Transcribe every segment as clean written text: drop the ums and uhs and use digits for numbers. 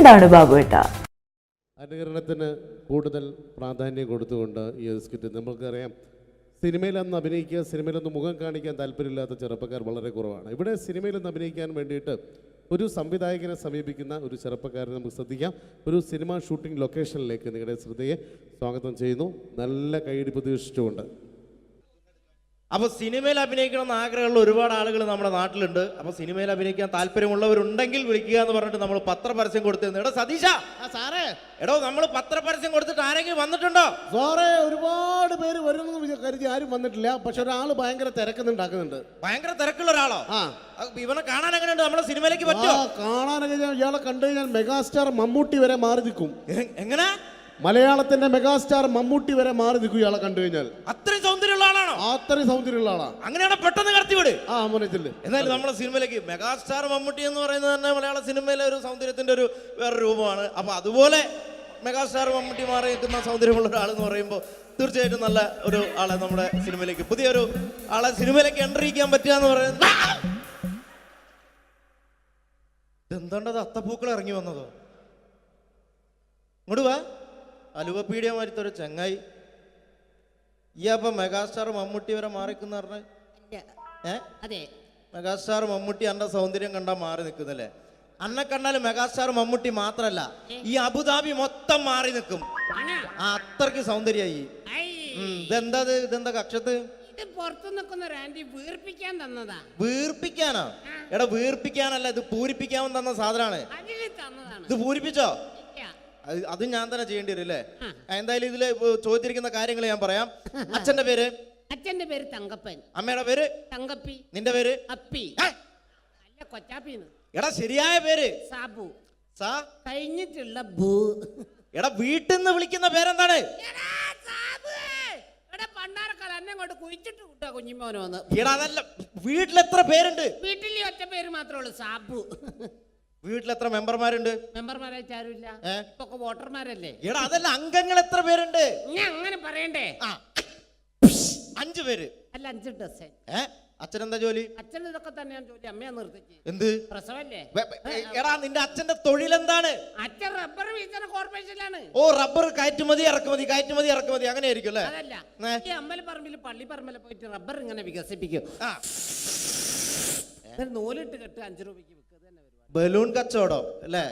എന്താണ് ബാബുവേട്ട? അനുകരണത്തിന് കൂടുതൽ പ്രാധാന്യം കൊടുത്തുകൊണ്ട് ഈ സ്കിറ്റ് നമുക്കറിയാം. സിനിമയിലൊന്ന് അഭിനയിക്കുക, സിനിമയിലൊന്ന് മുഖം കാണിക്കാൻ താല്പര്യമില്ലാത്ത ചെറുപ്പക്കാർ വളരെ കുറവാണ്. ഇവിടെ സിനിമയിലൊന്ന് അഭിനയിക്കാൻ വേണ്ടിയിട്ട് ഒരു സംവിധായകനെ സമീപിക്കുന്ന ഒരു ചെറുപ്പക്കാരനെ നമുക്ക് ശ്രദ്ധിക്കാം. ഒരു സിനിമ ഷൂട്ടിംഗ് ലൊക്കേഷനിലേക്ക് നിങ്ങളുടെ ശ്രദ്ധയെ സ്വാഗതം ചെയ്യുന്നു. നല്ല കൈയടി പ്രതീക്ഷിച്ചുകൊണ്ട്. അപ്പോൾ സിനിമയിൽ അഭിനയിക്കണമെന്ന് ആഗ്രഹമുള്ള ഒരുപാട് ആളുകൾ നമ്മുടെ നാട്ടിലുണ്ട്. അപ്പോൾ സിനിമയിൽ അഭിനയിക്കാൻ താല്പര്യമുള്ളവരുണ്ടെങ്കിൽ വിളിക്കുക എന്ന് പറഞ്ഞിട്ട് നമ്മൾ പത്രപരസ്യം കൊടുത്തിരുന്നു. എടോ സതീശ, സാറേ, എടോ നമ്മൾ പത്രപരസ്യം കൊടുത്തിട്ട് ആരെങ്കിലും വന്നിട്ടുണ്ടോ? സാറേ, ഒരുപാട് പേര് വരുമെന്ന് കരുതി ആരും വന്നിട്ടില്ല. പക്ഷെ ഒരാൾ ഭയങ്കര തിരക്കുന്നുണ്ടാക്കുന്നുണ്ട്. ഭയങ്കര തിരക്കുള്ള ഒരാളോ? ആ, ഇവനെ കാണാൻ എങ്ങനെയുണ്ട്? നമ്മളെ സിനിമയിലേക്ക് പറ്റുമോ? കാണാനൊക്കെ ഇയാളെ കണ്ടു കഴിഞ്ഞാൽ മെഗാസ്റ്റാർ മമ്മൂട്ടി വരെ മാറി നിൽക്കും. എങ്ങനെ? മലയാളത്തിന്റെ മെഗാസ്റ്റാർ മമ്മൂട്ടി വരെ മാറി നിൽക്കും ഇയാളെ കണ്ടു കഴിഞ്ഞാൽ. അത്രയും സൗന്ദര്യമുള്ള ആളാണോ? അത്രയും സൗന്ദര്യമുള്ള ആളാ. അങ്ങനെയാണ് പെട്ടെന്ന് കടത്തിവിട്. മോനത്തില് എന്നാലും നമ്മളെ സിനിമയിലേക്ക് മെഗാസ്റ്റാർ മമ്മൂട്ടി എന്ന് പറയുന്നത് തന്നെ മലയാള സിനിമയിലെ ഒരു സൗന്ദര്യത്തിന്റെ ഒരു വേറെ രൂപമാണ്. അപ്പൊ അതുപോലെ മെഗാസ്റ്റാർ മമ്മൂട്ടി മാറി നിൽക്കുന്ന സൗന്ദര്യമുള്ള ഒരാളെന്ന് പറയുമ്പോൾ തീർച്ചയായിട്ടും നല്ല ഒരു ആളെ നമ്മുടെ സിനിമയിലേക്ക്, പുതിയൊരു ആളെ സിനിമയിലേക്ക് എൻട്രി ചെയ്യാൻ പറ്റുക എന്ന് പറയുന്നത്. എന്താണ്ടത് അത്തപ്പൂക്കൾ ഇറങ്ങി വന്നതോ? ഇങ്ങോട്ട് വാ. അലുവപ്പീഡിയ മാറ്റൊരു ചങ്ങായി. ഈ അപ്പൊ മെഗാസ്റ്റാർ മമ്മൂട്ടി വരെ മാറിക്കുന്ന പറഞ്ഞ മെഗാസ്റ്റാർ മമ്മൂട്ടി അന്റെ സൗന്ദര്യം കണ്ടാ മാറി നിൽക്കുന്നല്ലേ? അന്നെ കണ്ടാലും മെഗാസ്റ്റാർ മമ്മൂട്ടി മാത്രല്ല, ഈ അബുദാബി മൊത്തം മാറി നിൽക്കും. അത്രയ്ക്ക് സൗന്ദര്യായി. ഇതെന്താ കക്ഷത്ത്? പുറത്തു നിൽക്കുന്ന ഒരു ആന്റി വീർപ്പിക്കാൻ തന്നതാ. വീർപ്പിക്കാനോ? എടാ വീർപ്പിക്കാനല്ല, ഇത് പൂരിപ്പിക്കാൻ തന്ന സാധനമാണ്. ഇത് പൂരിപ്പിച്ചോ? അത് ഞാൻ തന്നെ ചെയ്യേണ്ടി വരും അല്ലേ? എന്തായാലും ഇതില് ചോദിച്ചിരിക്കുന്ന കാര്യങ്ങൾ ഞാൻ പറയാം. അച്ഛന്റെ പേര്? അച്ഛന്റെ പേര് തങ്കപ്പൻ. അമ്മയുടെ പേര്? തങ്കപ്പി. നിന്റെ പേര്? അപ്പി. അല്ല, കൊച്ചാപ്പിന്ന്. എടാ ശരിയായ പേര്? സാബു. സാ കഴിഞ്ഞിട്ടുള്ള ബൂ. എടാ വീട്ടിൽ നിന്ന് വിളിക്കുന്ന പേരെന്താണ്? പണ്ടാരക്കാലം എന്നെ കൊണ്ട് കുഴിച്ചിട്ട് വിട്ടാ കുഞ്ഞിമോനോന്ന്. എടാ അതല്ല, വീട്ടിലെത്ര പേരുണ്ട്? വീട്ടിൽ ഒറ്റ പേര് മാത്രമേ ഉള്ളൂ, സാബു. വീട്ടിലെത്ര മെമ്പർമാരുണ്ട്? മെമ്പർമാരായിട്ട് ആരുമില്ല, ഇപ്പൊക്കെ വോട്ടർമാരല്ലേ. എടാ അതല്ല, അംഗങ്ങൾ എത്ര പേരുണ്ട്? ഞാൻ അങ്ങനെ പറയണ്ടേ? 5 പേര്. അല്ല, 5 ഡസൻ. അച്ഛനെന്താ ജോലി? അച്ഛൻ ഇതൊക്കെ തന്നെയാണ് ജോലി. അമ്മയാ നിർത്തിച്ച്. എന്ത് പ്രസവല്ലേ? എടാ നിന്റെ അച്ഛന്റെ തൊഴിലെന്താണ്? അച്ഛൻ റബ്ബർ വികസന കോർപ്പറേഷനിലാണ്. ഓ, റബ്ബർ കയറ്റുമതി ഇറക്കുമതി, കയറ്റുമതി ഇറക്കുമതി, അങ്ങനെ ആയിരിക്കും അല്ലേ? അതല്ല, ഈ അമ്പലപ്പറമ്പിൽ പള്ളിപ്പറമ്പിൽ പോയിട്ട് റബ്ബർ ഇങ്ങനെ വികസിപ്പിക്കും. നൂലിട്ട് കെട്ട് 5 രൂപയ്ക്ക് വിൽക്കുക. ബലൂൺ കച്ചവടം അല്ലേ?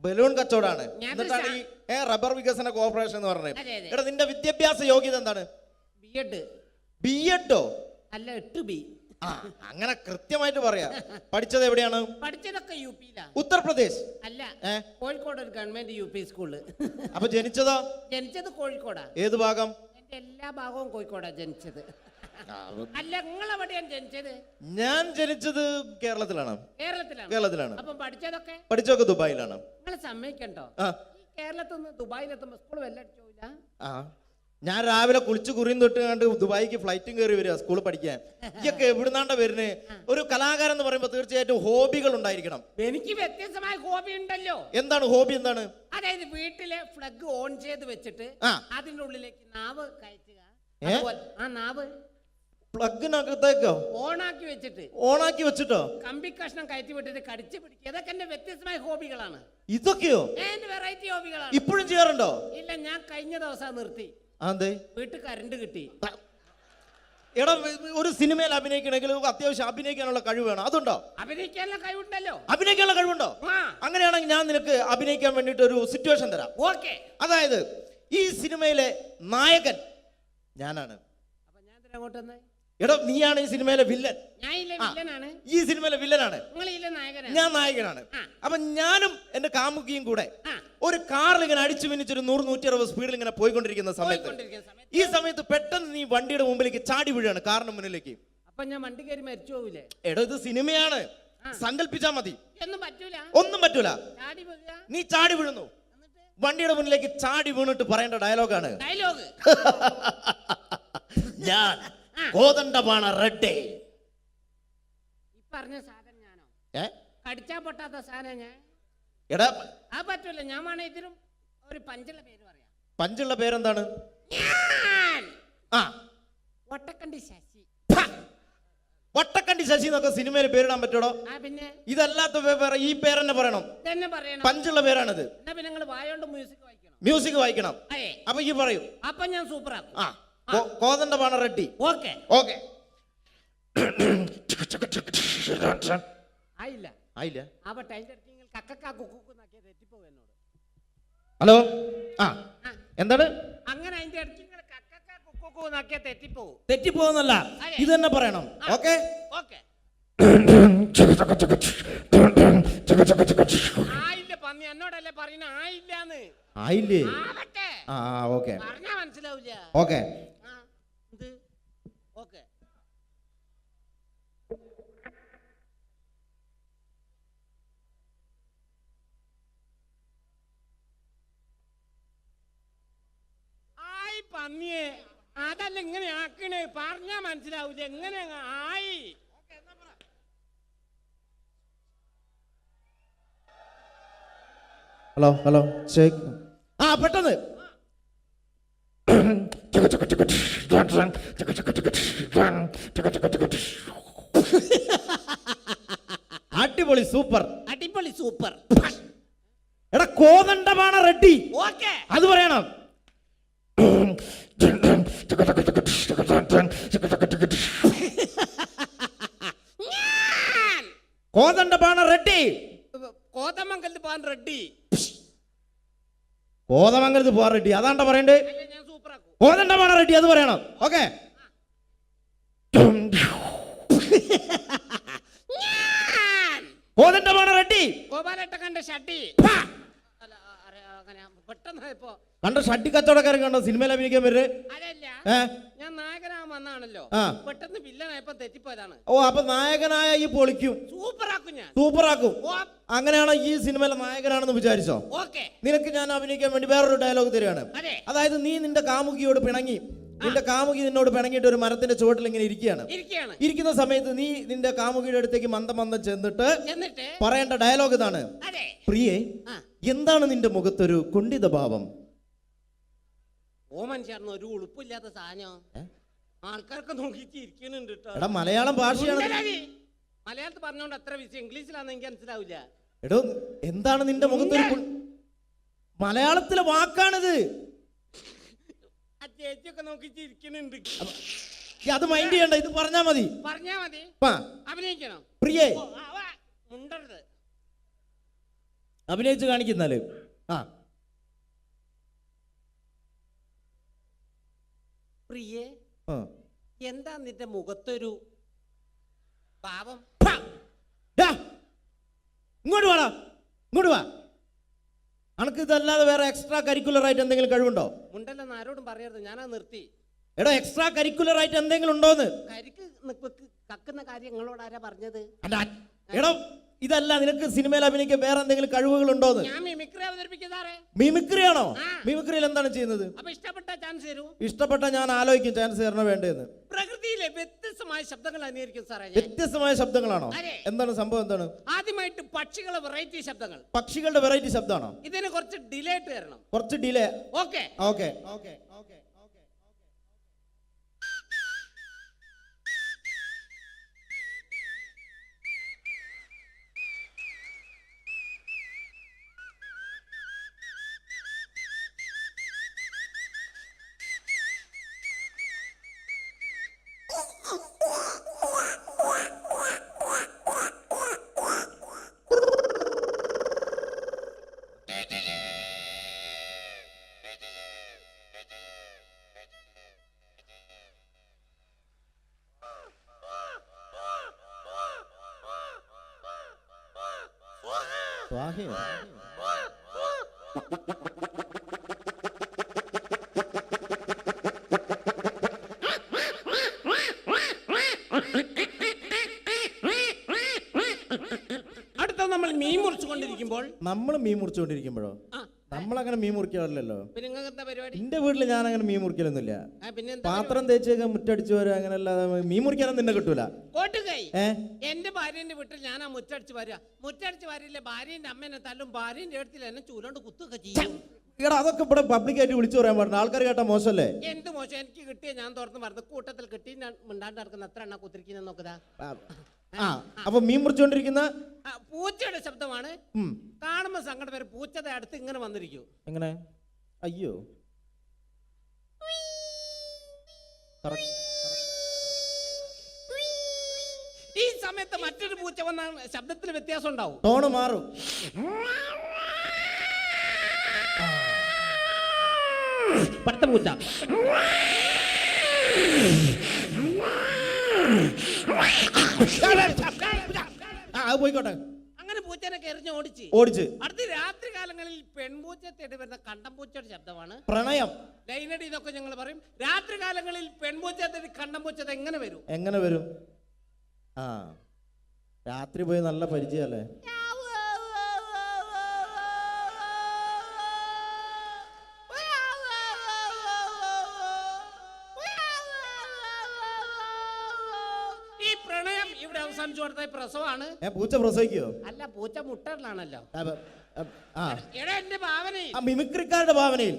ബലൂൺ കച്ചവടമാണ്. എന്നിട്ടാണ് ഈ റബ്ബർ വികസന കോർപ്പറേഷൻ എന്ന് പറഞ്ഞത്. എടാ നിന്റെ വിദ്യാഭ്യാസ യോഗ്യത എന്താണ്? ബിഎഡ്. ബിഎഡോ? അല്ല, 8B. അങ്ങനെ കൃത്യമായിട്ട് പറയാ. പഠിച്ചത് എവിടെയാണ്? പഠിച്ചതൊക്കെ യുപിയിലാണ്. ഉത്തർപ്രദേശ്? അല്ല, കോഴിക്കോട് ഒരു ഗവൺമെന്റ് UP സ്കൂള്. അപ്പൊ ജനിച്ചതോ? ജനിച്ചത് കോഴിക്കോടാ. ഏത് ഭാഗം? എന്റെ എല്ലാ ഭാഗവും കോഴിക്കോടാ ജനിച്ചത്. അല്ല, നിങ്ങൾ എവിടെയാണ് ജനിച്ചത്? ഞാൻ ജനിച്ചത് കേരളത്തിലാണ്. കേരളത്തിലാണ്. അപ്പം പഠിച്ചതൊക്കെ ദുബായിലാണ്. നിങ്ങൾ സമ്മതിക്കണ്ടോ? കേരളത്തിൽ നിന്ന് ദുബായിലെത്തുമ്പോ സ്കൂൾ വെല്ലടിച്ചോയില്ല. ഞാൻ രാവിലെ കുളിച്ച് കുറിയും തൊട്ട് കണ്ട് ദുബായിക്ക് ഫ്ലൈറ്റും കയറി വരിക സ്കൂളിൽ പഠിക്കാൻ. ഇതൊക്കെ എവിടുന്നാണ്ട വരുന്നത്? ഒരു കലാകാരൻ എന്ന് പറയുമ്പോൾ തീർച്ചയായിട്ടും ഹോബികൾ ഉണ്ടായിരിക്കണം. എനിക്ക് വ്യത്യസ്തമായ ഹോബി ഉണ്ടല്ലോ. എന്താണ് ഹോബി? എന്താണ്? അതായത് വീട്ടിലെ ഫ്ലഗ് ഓൺ ചെയ്ത് വെച്ചിട്ട് അതിന്റെ ഉള്ളിലേക്ക് നാവ് കയറ്റുക. നാവ് പ്ലഗിനകത്തേക്കോ ഓണാക്കി വെച്ചിട്ടോ കമ്പി കഷ്ണം കയറ്റി വിട്ടിട്ട് കടിച്ചു പിടിക്കുക. ഇതൊക്കെ എന്റെ വ്യത്യസ്തമായ ഹോബികളാണ്. ഇതൊക്കെയോ? വെറൈറ്റി ഹോബികളാണ്. ഇപ്പോഴും ചെയ്യാറുണ്ടോ? ഇല്ല, ഞാൻ കഴിഞ്ഞ ദിവസം നിർത്തി. വീട്ടിൽ കറണ്ട് കിട്ടി. എടാ, ഒരു സിനിമയിൽ അഭിനയിക്കണമെങ്കിൽ അത്യാവശ്യം അഭിനയിക്കാനുള്ള കഴിവ് വേണം. അതുണ്ടോ? അഭിനയിക്കാനുള്ള കഴിവുണ്ടല്ലോ. അഭിനയിക്കാനുള്ള കഴിവുണ്ടോ? അങ്ങനെയാണെങ്കിൽ ഞാൻ നിനക്ക് അഭിനയിക്കാൻ വേണ്ടിട്ട് ഒരു സിറ്റുവേഷൻ തരാം. ഓക്കെ. അതായത് ഈ സിനിമയിലെ നായകൻ ഞാനാണ്. അപ്പൊ ഞാൻ അങ്ങോട്ട് എടാ, നീയാണ് ഈ സിനിമയിലെ വില്ലൻ. ഈ സിനിമയിലെ വില്ലനാണ്. ഞാൻ നായകനാണ്. അപ്പൊ ഞാനും എന്റെ കാമുകിയും കൂടെ ഒരു കാറിൽ ഇങ്ങനെ അടിച്ചു മിനിച്ചൊരു 100-160 സ്പീഡിൽ ഇങ്ങനെ പോയിക്കൊണ്ടിരിക്കുന്ന സമയത്ത് ഈ സമയത്ത് പെട്ടെന്ന് നീ വണ്ടിയുടെ മുമ്പിലേക്ക് ചാടി വീഴാണ്, കാറിന് മുന്നിലേക്ക്. അപ്പൊ ഞാൻ വണ്ടി കയറി മരിച്ചു പോവില്ലേ? എടാ, ഇത് സിനിമയാണ്, സങ്കല്പിച്ചാ മതി. ഒന്നും പറ്റൂല. നീ ചാടി വീഴുന്നു, വണ്ടിയുടെ മുന്നിലേക്ക് ചാടി വീണിട്ട് പറയേണ്ട ഡയലോഗാണ് ഞാൻ കോതണ്ടമാണ് റെഡ്ഡേ. പറഞ്ഞ സാധനം ഞാനോ? കടിച്ചാ പൊട്ടാത്ത സാധനം ഞാൻ. എടാ, ആ പറ്റൂല. ഞാൻ വേണേ ഇതിനും ഒരു പഞ്ചുള്ള പേര് പറയാം. പഞ്ചുള്ള പേരെന്താണ്? ഒട്ടക്കണ്ടി ശശി. വട്ടക്കണ്ടി ശശി എന്നൊക്കെ സിനിമയിൽ പേരിടാൻ പറ്റൂടോ? ആ പിന്നെ ഇതല്ലാത്ത വേറെ ഈ പേരെന്നെ പറയണം. തന്നെ പറയണം. പഞ്ചുള്ള പേരാണിത്. എന്നാ പിന്നെ നിങ്ങൾ വായോണ്ട് മ്യൂസിക് വായിക്കണം. മ്യൂസിക് വായിക്കണം. അതെ. അപ്പൊ ഈ പറയൂ. അപ്പൊ ഞാൻ സൂപ്പർ ആക്കും. ആ കോതണ്ടപാണ റെഡ്ഡി. ഓക്കെ. ഓക്കെ. ആയില്ല. ആയില്ല. ആവട്ടെ. അതിന്റെ അടുത്ത് നിങ്ങൾ കക്കക്കാ കുക്കുന്നാക്കിയ തെറ്റിപ്പോകും എന്നോട്. ഹലോ. ആ എന്താണ്? അങ്ങനെ അതിന്റെ അടുത്ത് നിങ്ങൾ കക്കക്കാ കുക്കുന്നാക്കിയ തെറ്റിപ്പോകും. തെറ്റിപ്പോകുന്നല്ല, ഇത് തന്നെ പറയണം. Okay okay. ആയില്ല പന്നി, എന്നോടല്ലേ പറയുന്ന ആയില്ലാന്ന്. ആയില്ലേ? ആവട്ടെ. ആ ഓക്കെ. പറഞ്ഞാ മനസ്സിലാവില്ല. ഓക്കെ. ഇത് ഓക്കെ. ആയി പന്നിയെ, അതല്ല ഇങ്ങനെ ആക്കണേ, പറഞ്ഞാ മനസ്സിലാവൂല. എങ്ങനെ ആയി? Hello hello check. ആ പെട്ടെന്ന്. അടിപൊളി, സൂപ്പർ. അടിപൊളി, സൂപ്പർ. എടാ കോതണ്ടപാണ റെഡ്ഡി. ഓക്കെ. അത് പറയണം. കോതണ്ടപാണ റെഡ്ഡി. കോതമംഗലത്ത് പോകാൻ റെഡ്ഡി. കോതമംഗലത്ത് പോവാൻ റെഡ്ഡി, അതാണ്ട പറയണ്ടേ? ഞാൻ സൂപ്പർ ആക്കും. കോതണ്ടപാണ റെഡ്ഡി, അത് പറയണം. ഓക്കെ. കോതണ്ടപാണ റെഡ്ഡി. ഗോപാലേട്ട കണ്ട ഷട്ടി. പെട്ടെന്ന് ഇപ്പോ കണ്ട ഷട്ടി കച്ചവടക്കാരൻ കണ്ടോ സിനിമയിൽ അഭിനയിക്കാൻ വരുന്നത്? അതല്ല, ഞാൻ നായകനാകാൻ വന്നാണല്ലോ. പെട്ടെന്ന് വില്ലനായപ്പോ തെറ്റിപ്പോയതാണ്. ഓ അപ്പൊ നായകനായ ഈ പൊളിക്കും. സൂപ്പർ ആക്കും ഞാൻ. സൂപ്പർ ആക്കും. അങ്ങനെയാണോ ഈ സിനിമയിലെ നായകനാണെന്ന് വിചാരിച്ചോ? ഓക്കെ. നിനക്ക് ഞാൻ അഭിനയിക്കാൻ വേണ്ടി വേറൊരു ഡയലോഗ് തരികയാണ്. അതെ. അതായത് നീ നിന്റെ കാമുകിയോട് പിണങ്ങി, നിന്റെ കാമുകി നിന്നോട് പിണങ്ങിയിട്ട് ഒരു മരത്തിന്റെ ചുവട്ടിൽ ഇങ്ങനെ ഇരിക്കുകയാണ്. ഇരിക്കുന്ന സമയത്ത് നീ നിന്റെ കാമുകിയുടെ അടുത്തേക്ക് മന്ദം ചെന്നിട്ട് പറയേണ്ട ഡയലോഗ് ഇതാണ്. പ്രിയേ, എന്താണ് നിന്റെ മുഖത്തൊരു കുണ്ഠിത ഭാവം? ഓമൻ ചേർന്ന് ഒരു ഉളുപ്പില്ലാത്ത സാധനം ആൾക്കാർക്ക് നോക്കിയിട്ട് ഇരിക്കുന്നുണ്ട്. എടാ മലയാളം ഭാഷയാണ്. മലയാളത്തിൽ പറഞ്ഞോണ്ട് അത്ര വിഷയം, ഇംഗ്ലീഷിലാന്ന് എനിക്ക് മനസ്സിലാവില്ല. എടോ എന്താണ് നിന്റെ മുഖത്തൊരു മലയാളത്തിലെ വാക്കാണിത്. ആ ചേച്ചിയൊക്കെ നോക്കിയിട്ട് ഇരിക്കുന്നുണ്ട്. അത് മൈൻഡ് ചെയ്യണ്ട, ഇത് പറഞ്ഞാ മതി. പറഞ്ഞാ മതി. അഭിനയിക്കണം. പ്രിയേ മുണ്ടരുത്. അഭിനയിച്ച് കാണിക്കുന്നാല്. പ്രിയേ, എന്താ നിന്റെ മുഖത്തൊരു പാവം? ഇങ്ങോട്ട് വാടാ, ഇങ്ങോട്ട് വാ. അനക്ക് ഇതല്ലാതെ വേറെ എക്സ്ട്രാ കരിക്കുലർ ആയിട്ട് എന്തെങ്കിലും കഴിവുണ്ടോ? മുണ്ടല്ലെന്ന് ആരോടും പറയരുത്, ഞാനാ നിർത്തി. എടോ എക്സ്ട്രാ കരിക്കുലർ ആയിട്ട് എന്തെങ്കിലും ഉണ്ടോന്ന്? കരിക്ക് കക്കുന്ന കാര്യം നിങ്ങളോട് ആരാ പറഞ്ഞത്? എടോ ഇതല്ല, നിനക്ക് സിനിമയിൽ അഭിനയിക്കാൻ വേറെ എന്തെങ്കിലും കഴിവുകൾ ഉണ്ടോന്ന്? ഞാൻ മിമിക്രി അവതരിപ്പിക്കുന്നതാറേ. മിമിക്രി ആണോ? മിമിക്രിയിൽ എന്താണ് ചെയ്യുന്നത്? അപ്പൊ ഇഷ്ടപ്പെട്ട ചാൻസ് തരൂ. ഇഷ്ടപ്പെട്ട ഞാൻ ആലോചിക്കും ചാൻസ് തരണോ വേണ്ടതെന്ന്. പ്രകൃതിയിലെ വ്യത്യസ്തമായ ശബ്ദങ്ങൾ അനുകരിക്കും സാറേ. വ്യത്യസ്തമായ ശബ്ദങ്ങളാണോ? എന്താണ് സംഭവം? എന്താണ്? ആദ്യമായിട്ട് പക്ഷികളെ വെറൈറ്റി ശബ്ദങ്ങൾ. പക്ഷികളുടെ വെറൈറ്റി ശബ്ദമാണോ? ഇതിന് കുറച്ച് ഡിലേ ആയിട്ട് തരണം. കുറച്ച് delay. Okay okay okay okay. സ്വാഹയോ? അടുത്ത നമ്മൾ മീൻ മുറിച്ചുകൊണ്ടിരിക്കുമ്പോൾ നമ്മളങ്ങനെ മീൻ മുറിക്കാറില്ലല്ലോ. പിന്നെ നിങ്ങൾക്ക് എന്താ പരിപാടി? എന്റെ വീട്ടില് ഞാൻ അങ്ങനെ മീൻ മുറിക്കലൊന്നുമില്ല. പാത്രം തേച്ചൊക്കെ മുറ്റടിച്ചു വരാ, അങ്ങനെ അല്ലാതെ മീൻ മുറിക്കാനൊന്നും നിന്നെ കിട്ടൂല. എന്റെ ഭാര്യന്റെ വീട്ടിൽ ഞാനാ മുറ്റടിച്ച് വരിക. മുറ്റടിച്ച് വരില്ല, ഭാര്യന്റെ അമ്മേനെ തല്ലും, ഭാര്യന്റെ അടുത്തിൽ എന്നെ ചൂലോണ്ട് കുത്തൊക്കെ ചെയ്യും. എടാ അതൊക്കെ ഇവിടെ പബ്ലിക്കായിട്ട് വിളിച്ചു പറയാൻ പാടില്ല, ആൾക്കാർ കേട്ടാ മോശമല്ലേ? എന്ത് മോശം, എനിക്ക് കിട്ടിയ ഞാൻ തുറന്ന് പറഞ്ഞു, കൂട്ടത്തിൽ കിട്ടി ഞാൻ മിണ്ടാണ്ട് നടക്കുന്ന എത്ര എണ്ണ കുത്തിരിക്കുന്ന നോക്കതാ. അപ്പൊ മീൻ മുറിച്ചോണ്ടിരിക്കുന്ന പൂച്ചയുടെ ശബ്ദമാണ്. കാണുമ്പോ സങ്കടം വരെ, പൂച്ചയുടെ അടുത്ത് ഇങ്ങനെ വന്നിരിക്കും. എങ്ങനെ? അയ്യോ, ഈ സമയത്ത് മറ്റൊരു പൂച്ച വന്ന ശബ്ദത്തിൽ വ്യത്യാസം ഉണ്ടാവും, ടോണ് മാറും. പടുത്ത പൂച്ച. പോയിക്കോട്ടെ. അങ്ങനെ പൂച്ചനെ എറിഞ്ഞ് ഓടിച്ച് അടുത്ത രാത്രി കാലങ്ങളിൽ പെൺപൂച്ച തേടി വരുന്ന കണ്ടംപൂച്ചയുടെ ശബ്ദമാണ് പ്രണയം. ലൈനടി എന്നൊക്കെ ഞങ്ങൾ പറയും. രാത്രി കാലങ്ങളിൽ പെൺപൂച്ച തേടി കണ്ടംപൂച്ച എങ്ങനെ വരും? എങ്ങനെ വരും? ആ, രാത്രി പോയി നല്ല പരിചയല്ലേ? ഈ പ്രണയം ഇവിടെ അവസാനിച്ചു കൊടുത്ത പ്രസവമാണ്. പൂച്ച പ്രസവിക്കോ? അല്ല, പൂച്ച മുട്ടലാണല്ലോ. എടാ എന്റെ ഭാവനയിൽ, മിമിക്രിക്കാരുടെ ഭാവനയിൽ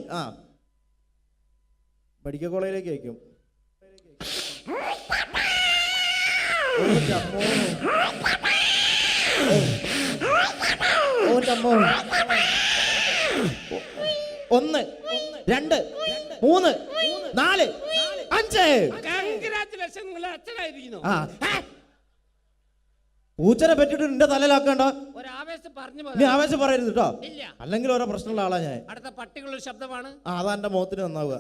മെഡിക്കൽ കോളേജിലേക്ക് അയക്കും. ഒന്ന്, രണ്ട്, മൂന്ന്, നാല്, അഞ്ച്. കൺഗ്രാറ്റുലേഷൻ, നിങ്ങൾ അച്ഛനായിരിക്കുന്നു. പൂച്ചനെ പറ്റിട്ട് നിന്റെ തലയിലാക്കണ്ട. ഒരാവേശം പറഞ്ഞു, നീ ആവേശം പറയരുത് കേട്ടോ, ഇല്ല. അല്ലെങ്കിൽ ഓരോ പ്രശ്നമുള്ള ആളാ ഞാൻ. അടുത്ത പട്ടികളുടെ ശബ്ദമാണ്. അതാ എന്റെ മുഖത്തിന് നന്നാവുക.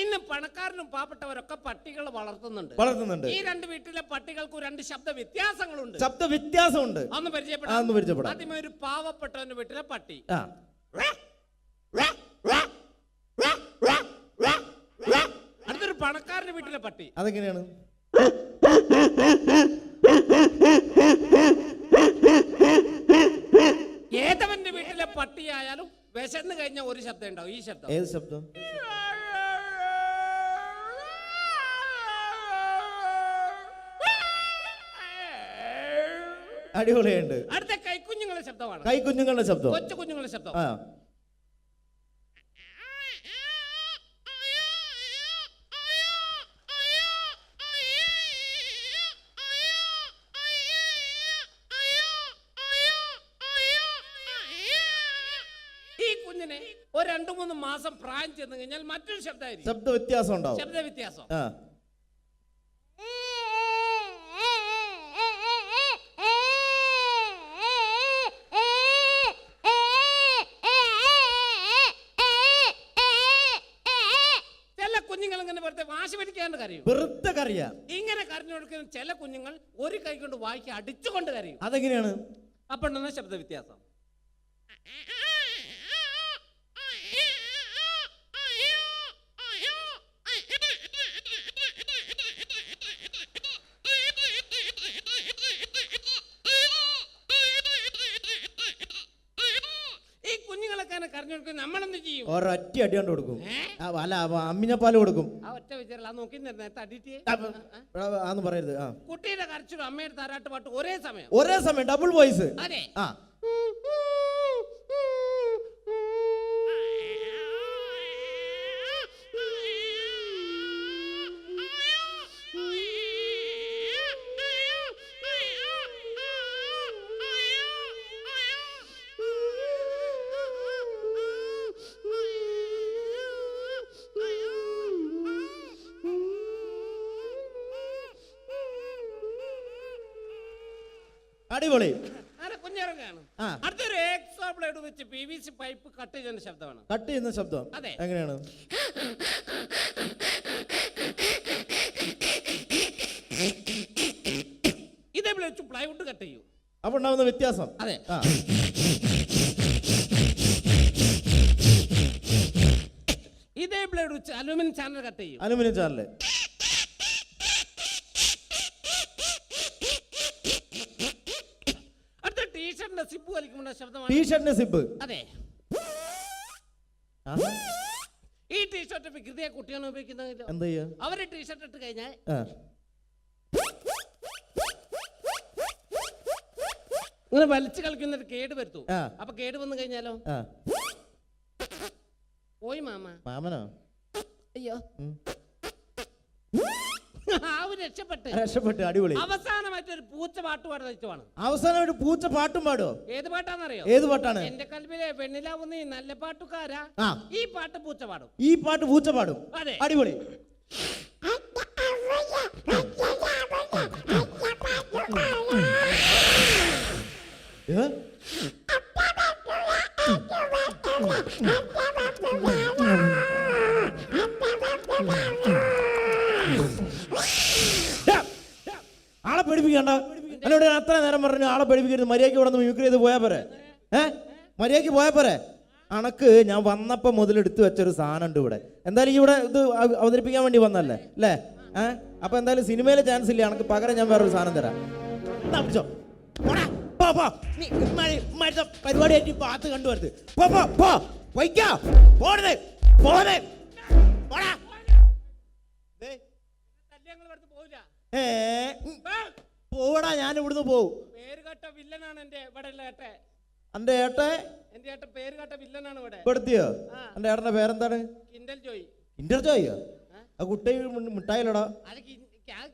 ഇന്ന് പണക്കാരനും പാവപ്പെട്ടവരൊക്കെ പട്ടികൾ വളർത്തുന്നുണ്ട്. ഈ രണ്ട് വീട്ടിലെ പട്ടികൾക്ക് രണ്ട് ശബ്ദ വ്യത്യാസങ്ങളുണ്ട്. ശബ്ദ വ്യത്യാസമുണ്ട്. ഒന്ന് പരിചയപ്പെടാം. ആദ്യമേ ഒരു പാവപ്പെട്ടവന്റെ വീട്ടിലെ പട്ടി. അടുത്തൊരു പണക്കാരന്റെ വീട്ടിലെ പട്ടി. അതെങ്ങനെയാണ്? ഏതവന്റെ വീട്ടിലെ പട്ടിയായാലും വിശന്ന് കഴിഞ്ഞ ഒരു ശബ്ദം ഉണ്ടാവും. ഈ ശബ്ദം. ഏത് ശബ്ദം? അടിപൊളിയുണ്ട്. അടുത്ത കൈക്കുഞ്ഞുങ്ങളുടെ ശബ്ദമാണ്. കൈക്കുഞ്ഞുങ്ങളുടെ ശബ്ദം, കൊച്ചു കുഞ്ഞുങ്ങളുടെ ശബ്ദം. ഈ കുഞ്ഞിനെ ഒരു 2-3 മാസം പ്രായം ചെന്ന് കഴിഞ്ഞാൽ മറ്റൊരു ശബ്ദമായിരിക്കും. ശബ്ദ വ്യത്യാസം ഉണ്ടാവും. ശബ്ദ വ്യത്യാസം. വെറുതെ കറിയാ. ഇങ്ങനെ കരഞ്ഞു കൊടുക്കുന്ന ചില കുഞ്ഞുങ്ങൾ ഒരു കൈ കൊണ്ട് വായിക്ക് അടിച്ചുകൊണ്ട് കരയും. അതെങ്ങനെയാണ്? അപ്പൊ ശബ്ദ വ്യത്യാസം. ഈ കുഞ്ഞുങ്ങളൊക്കെ കരഞ്ഞു കൊടുക്കും. നമ്മളെന്ത് ചെയ്യും? ഒരൊറ്റ അടി കൊണ്ട് കൊടുക്കും. അല്ല, അമ്മിഞ്ഞപ്പാല് കൊടുക്കും. ആ ഒറ്റ വിചാരം നോക്കി തടിയിട്ട് ആന്ന് പറയരുത്. കുട്ടിയുടെ കരച്ചിലും അമ്മയുടെ താരാട്ട് പാട്ട് ഒരേ സമയം ഡബിൾ വോയിസ്. അതെ. അടിപൊളി. കുഞ്ഞിറങ്ങാണ്. അടുത്തൊരു എക്സോ ബ്ലേഡ് വെച്ച് PVC പൈപ്പ് കട്ട് ചെയ്യുന്ന ശബ്ദമാണ്. കട്ട് ചെയ്യുന്ന ശബ്ദം. അതെ. എങ്ങനെയാണ്? ഇതേപോലെ വെച്ച് പ്ലൈവുഡ് കട്ട് ചെയ്യും. അപ്പൊ ഉണ്ടാവുന്ന വ്യത്യാസം. അതെ. ഇതേ ബ്ലേഡ് വെച്ച് അലുമിനിയം ചാനൽ കട്ട് ചെയ്യും. Aluminium channel. സിബ് വലിക്കുമ്പോൾ ശബ്ദമാണ്. ടീഷർട്ടിന്റെ സിബ്. അതെ. ഈ ടീഷർട്ട് വികൃതിയെ കുട്ടിയാണ് ഉപയോഗിക്കുന്നത്. എന്താ ചെയ്യാ? അവര് ടീഷർട്ട് ഇട്ട് കഴിഞ്ഞാൽ ഇങ്ങനെ വലിച്ചു കളിക്കുന്നൊരു കേട് വരുത്തും. അപ്പൊ കേട് വന്നു കഴിഞ്ഞാലോ പോയി മാമ. മാമനോ? അയ്യോ രക്ഷപ്പെട്ട്. അടിപൊളി. അവസാനമായിട്ടൊരു പൂച്ച പാട്ട് പാടാൻ വെച്ചാണ്. അവസാനമായിട്ട് പൂച്ച പാട്ടും പാടോ? ഏത് പാട്ടാന്നറിയോ? ഏത് പാട്ടാണ്? എന്റെ കൽവിലെ പെണ്ണിലാവുന്ന ഈ നല്ല പാട്ടുകാരാ. ഈ പാട്ട് പൂച്ച പാടും. ഈ പാട്ട് പൂച്ച പാടും. അതെ. അടിപൊളി. ആളെ പേടിപ്പിക്കണ്ട. എന്നോട് ഞാൻ അത്ര നേരം പറഞ്ഞു ആളെ പേടിപ്പിക്കരുത്, മര്യാദയ്ക്ക് ഇവിടെ നിന്ന് മ്യൂക്രി ചെയ്ത് പോയാ പോരെ. മര്യാദയ്ക്ക് പോയാ പോരെ. അണക്ക് ഞാൻ വന്നപ്പോ മുതൽ എടുത്തു വെച്ചൊരു സാധനം ഉണ്ട് ഇവിടെ. എന്തായാലും ഇവിടെ ഇത് അവതരിപ്പിക്കാൻ വേണ്ടി വന്നല്ലേ അല്ലേ? അപ്പൊ എന്തായാലും സിനിമയിലെ ചാൻസ് ഇല്ല. അണക്ക് പകരം ഞാൻ വേറൊരു സാധനം തരാം. പരിപാടിയായിട്ട് പാത്ത് കണ്ടുവരുത്. പോവടാ, ഞാൻ ഇവിടുന്ന് പോവും. പേരുകേട്ട വില്ലനാണ് എന്റെ ഇവിടെ ഏട്ടെ. എന്റെ ഏട്ടെ? എന്റെ ഏട്ട പേരുകേട്ട വില്ലനാണ് ഇവിടെ. പെടുത്തിയോ? എന്റെ ഏട്ടന്റെ പേരെന്താണ്? കിൻഡൽ ജോയ്. Kinder Joyo? ആ കുട്ടി മിഠായിലടാ.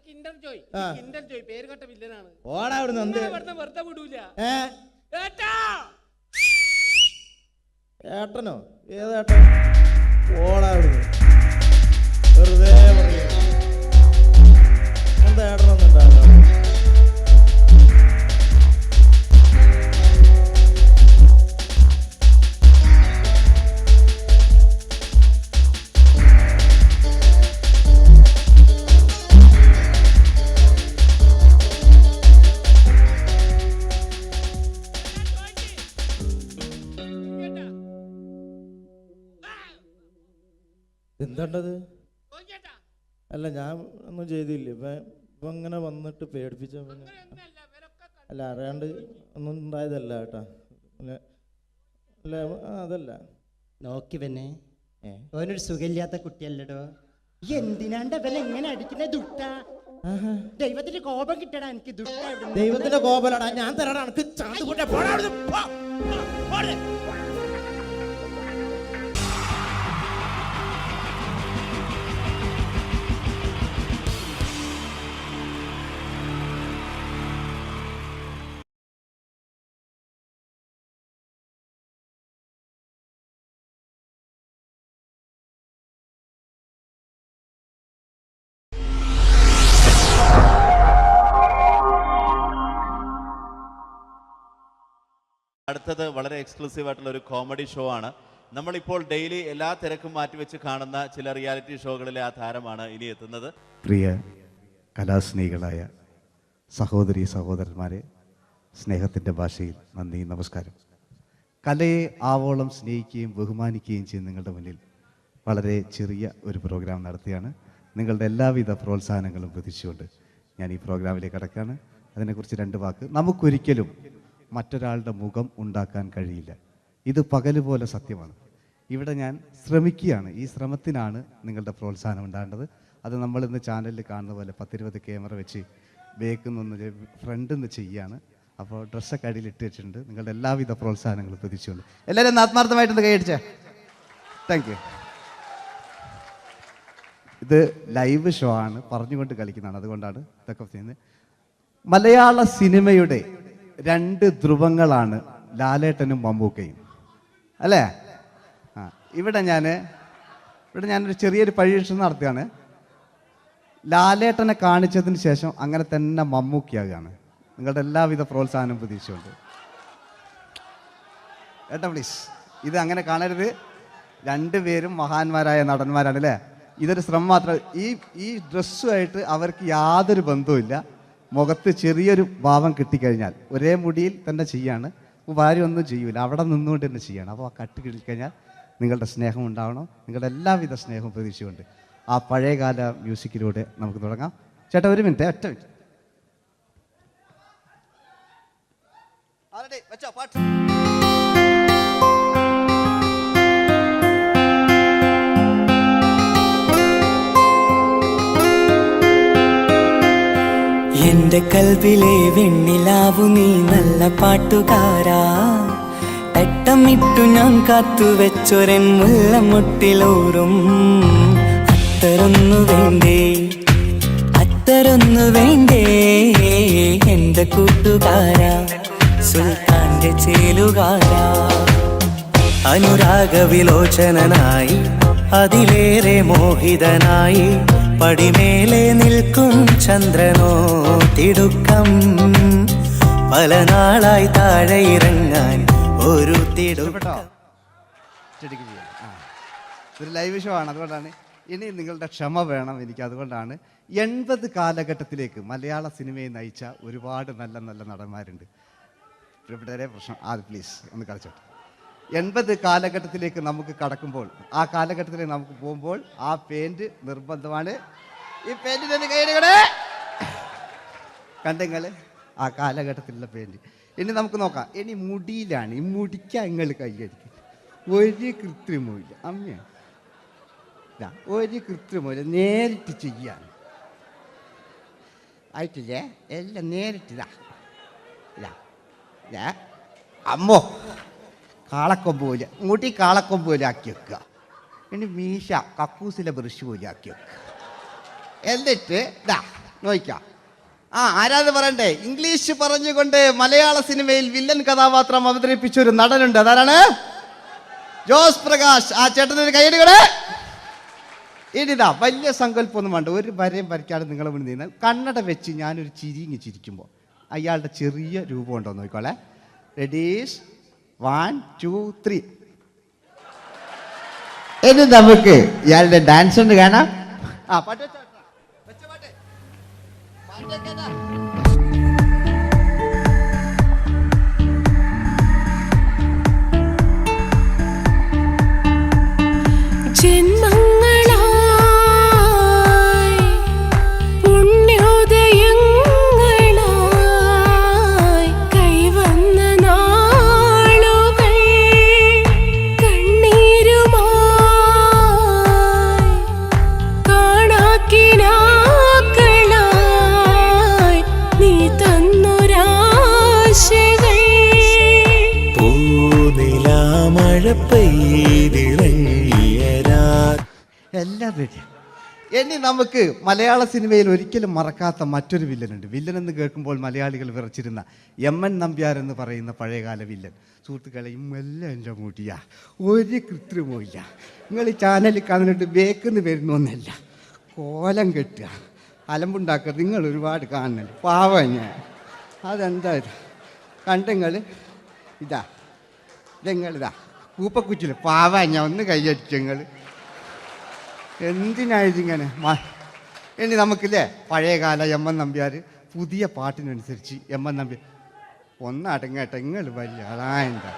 കിൻഡൽ ജോയ്. കിൻഡൽ ജോയ് പേരുകേട്ട വില്ലനാണ്. ഓടാ ഇവിടുന്ന്. വെറുതെ വിടൂല. ഏട്ടനോ? ഏതേട്ടൻ? ഓടാ ഇവിടുന്ന്. വെറുതെ പറയാ. എന്താ ഏട്ടനൊന്നും ഉണ്ടാവില്ല. എന്താണ്ടത്? അല്ല ഞാൻ ഒന്നും ചെയ്തില്ല. ഇപ്പൊ ഇങ്ങനെ വന്നിട്ട് പേടിപ്പിച്ച. അല്ല അറിയാണ്ട് ഒന്നും ഉണ്ടായതല്ല കേട്ടാ. അല്ല അതല്ല. നോക്കി പിന്നെ ഓനൊരു സുഖമില്ലാത്ത കുട്ടിയല്ലടോ. എന്തിനാണ്ട് അവനെ എങ്ങനെ അടിക്കുന്ന ദുട്ട? ദൈവത്തിന്റെ കോപം കിട്ടടാ എനിക്ക്. ദുട്ട ദൈവത്തിന്റെ കോപലടാ. ഞാൻ തരാടാ എനിക്ക് ചാന്ത് കൂട്ടെ. അടുത്തത് വളരെ എക്സ്ക്ലൂസീവ് ആയിട്ടുള്ള ഒരു കോമഡി ഷോ ആണ്. നമ്മളിപ്പോൾ ഡെയിലി എല്ലാ തിരക്കും മാറ്റിവെച്ച് കാണുന്ന ചില റിയാലിറ്റി ഷോകളിലെ ആ താരമാണ് ഇനി എത്തുന്നത്. പ്രിയ കലാസ്നേഹികളായ സഹോദരി സഹോദരന്മാരെ, സ്നേഹത്തിൻ്റെ ഭാഷയിൽ നന്ദി, നമസ്കാരം. കലയെ ആവോളം സ്നേഹിക്കുകയും ബഹുമാനിക്കുകയും ചെയ്യുന്ന നിങ്ങളുടെ മുന്നിൽ വളരെ ചെറിയ ഒരു പ്രോഗ്രാം നടത്തിയാണ്. നിങ്ങളുടെ എല്ലാവിധ പ്രോത്സാഹനങ്ങളും പ്രതീക്ഷിച്ചുകൊണ്ട് ഞാൻ ഈ പ്രോഗ്രാമിലേക്ക് കടക്കുകയാണ്. അതിനെക്കുറിച്ച് രണ്ട് വാക്ക്. നമുക്കൊരിക്കലും മറ്റൊരാളുടെ മുഖം ഉണ്ടാക്കാൻ കഴിയില്ല. ഇത് പകലുപോലെ സത്യമാണ്. ഇവിടെ ഞാൻ ശ്രമിക്കുകയാണ്. ഈ ശ്രമത്തിനാണ് നിങ്ങളുടെ പ്രോത്സാഹനം ഉണ്ടാകേണ്ടത്. അത് നമ്മളിന്ന് ചാനലിൽ കാണുന്ന പോലെ 10-20 ക്യാമറ വെച്ച് ബേക്കിൽ ഫ്രണ്ടിൽ നിന്ന് ചെയ്യുകയാണ്. അപ്പോൾ ഡ്രസ്സൊക്കെ അടിയിൽ ഇട്ട് വെച്ചിട്ടുണ്ട്. നിങ്ങളുടെ എല്ലാവിധ പ്രോത്സാഹനങ്ങളും പ്രതീക്ഷിച്ചുകൊണ്ട് എല്ലാവരും ആത്മാർത്ഥമായിട്ടൊന്ന് കൈയടിച്ചേ. Thank you. ഇത് ലൈവ് ഷോ ആണ്, പറഞ്ഞുകൊണ്ട് കളിക്കുന്നതാണ്. അതുകൊണ്ടാണ് ഇതൊക്കെ ചെയ്യുന്നത്. മലയാള സിനിമയുടെ 2 ധ്രുവങ്ങളാണ് ലാലേട്ടനും മമ്മൂക്കയും, അല്ലേ? ഇവിടെ ഞാനൊരു ചെറിയൊരു പരീക്ഷണം നടത്തുകയാണ്. ലാലേട്ടനെ കാണിച്ചതിന് ശേഷം അങ്ങനെ തന്നെ മമ്മൂക്കയാകുകയാണ്. നിങ്ങളുടെ എല്ലാവിധ പ്രോത്സാഹനം പ്രതീക്ഷിച്ചുകൊണ്ട്. ഏട്ടാ പ്ലീസ്, ഇത് അങ്ങനെ കാണരുത്. 2 പേരും മഹാന്മാരായ നടന്മാരാണ്, അല്ലേ? ഇതൊരു ശ്രമം മാത്രം. ഈ ഡ്രസ്സുമായിട്ട് അവർക്ക് യാതൊരു ബന്ധവുമില്ല. മുഖത്ത് ചെറിയൊരു ഭാവം കിട്ടിക്കഴിഞ്ഞാൽ ഒരേ മുടിയിൽ തന്നെ ചെയ്യാണ്. ഭാര്യ ഒന്നും ചെയ്യൂല, അവിടെ നിന്നുകൊണ്ട് തന്നെ ചെയ്യണം. അപ്പോൾ ആ കട്ട് കിട്ടിക്കഴിഞ്ഞാൽ നിങ്ങളുടെ സ്നേഹം ഉണ്ടാവണം. നിങ്ങളുടെ എല്ലാവിധ സ്നേഹവും പ്രതീക്ഷിച്ചുകൊണ്ട് ആ പഴയകാല മ്യൂസിക്കിലൂടെ നമുക്ക് തുടങ്ങാം. ചേട്ടാ ഒരു മിനിറ്റ്, ഒറ്റ മിനിറ്റ്. എന്റെ കൽവിലെ വെണ്ണിലാവു നീ നല്ല പാട്ടുകാരാ, എട്ടമിട്ടു ഞാൻ കാത്തുവെച്ചൊരൻ മുല്ലമുട്ടിലൂറും അത്തരൊന്നു വേണ്ടേ, അത്തരൊന്നു വേണ്ടേ എന്റെ കൂട്ടുകാരാ, സുൽത്താന്റെ ചേലുകാരാ. അനുരാഗവിലോചനായി അതിലേറെ മോഹിതനായി പടിമേലെ നിൽക്കും ചന്ദ്രനോ തിടുക്കം, പല നാളായി താഴെ ഇറങ്ങാൻ ഒരു തിടുക്കം. ഇതൊരു ലൈവ് ഷോ ആണ്, അതുകൊണ്ടാണ്. ഇനി നിങ്ങളുടെ ക്ഷമ വേണം എനിക്ക്. അതുകൊണ്ടാണ് 80 കാലഘട്ടത്തിലേക്ക് മലയാള സിനിമയെ നയിച്ച ഒരുപാട് നല്ല നല്ല നടന്മാരുണ്ട്. ഇവിടെ പ്രശ്നം പ്ലീസ് ഒന്ന് കളിച്ചോട്ടെ. 80 കാലഘട്ടത്തിലേക്ക് നമുക്ക് കടക്കുമ്പോൾ, ആ കാലഘട്ടത്തിലേക്ക് നമുക്ക് പോകുമ്പോൾ ആ പെയിന്റ് നിർബന്ധമാണ്. ഈ പെയിന്റിന് കൈയുടെ കണ്ടെങ്കിൽ ആ കാലഘട്ടത്തിലുള്ള പെയിന്റ്. ഇനി നമുക്ക് നോക്കാം. ഇനി മുടിയിലാണ്. ഈ മുടിക്ക് നിങ്ങൾ കൈയടിക്കും. ഒരു കൃത്രിമവും അമ്മയാണ്, ഒരു കൃത്രിമല്ല, നേരിട്ട് ചെയ്യാൻ ആയിട്ടില്ലേ? എല്ലാം നേരിട്ടിതാ. അമ്മോ കാളക്കൊമ്പ് പോലെ മുടി കാളക്കൊമ്പ് പോലെ ആക്കി വെക്കുക. ഇനി മീശ കക്കൂസിലെ ബ്രഷ് പോലെ ആക്കി വെക്കുക. എന്നിട്ട് ഇതാ നോക്കാം. ആരാത് പറയണ്ടേ? ഇംഗ്ലീഷ് പറഞ്ഞുകൊണ്ട് മലയാള സിനിമയിൽ വില്ലൻ കഥാപാത്രം അവതരിപ്പിച്ച ഒരു നടനുണ്ട്. അതാരാണ്? ജോസ് പ്രകാശ്. ആ ചേട്ടനൊരു കൈയടികളെ. ഇനിതാ വലിയ സങ്കല്പമൊന്നും വേണ്ട, ഒരു വരയും വരയ്ക്കാതെ നിങ്ങളെ മുന്നിൽ നിന്ന് കണ്ണട വെച്ച് ഞാനൊരു ചിരിങ്ങി ചിരിക്കുമ്പോൾ അയാളുടെ ചെറിയ രൂപം ഉണ്ടോ നോക്കിക്കോളെ. റെഡീസ് 1 2 3. ഇനി നമുക്ക് ഇയാളുടെ ഡാൻസ് ഉണ്ട് കാണാം. പാട്ട് എല്ലാം റെഡി. ഇനി നമുക്ക് മലയാള സിനിമയിൽ ഒരിക്കലും മറക്കാത്ത മറ്റൊരു വില്ലനുണ്ട്. വില്ലൻ എന്ന് കേൾക്കുമ്പോൾ മലയാളികൾ വിറച്ചിരുന്ന MN നമ്പ്യാർ എന്ന് പറയുന്ന പഴയകാല വില്ലൻ. സുഹൃത്തുക്കളെ, എല്ലാം എൻ്റെ മുടിയാ, ഒരു കൃത്രിമമില്ല. നിങ്ങൾ ചാനലിൽ കാണുന്നിട്ട് ബേക്കെന്ന് വരുന്നൊന്നല്ല, കോലം കെട്ടുക, അലമ്പുണ്ടാക്കുക. നിങ്ങൾ ഒരുപാട് കാണുന്നുണ്ട്. പാവം ഞാൻ. അതെന്താ കണ്ടെങ്കിൽ ഇതെങ്ങളിതാ കൂപ്പക്കുറ്റിൽ പാവാ ഞാൻ ഒന്ന് കൈയടിച്ചങ്ങൾ. എന്തിനായതിങ്ങനെ? ഇനി നമുക്കില്ലേ പഴയകാല MN നമ്പ്യാർ പുതിയ പാട്ടിനനുസരിച്ച് MN നമ്പ്യാർ ഒന്ന് അടങ്ങട്ടെ. നിങ്ങൾ വലിയ ആളായെന്താ?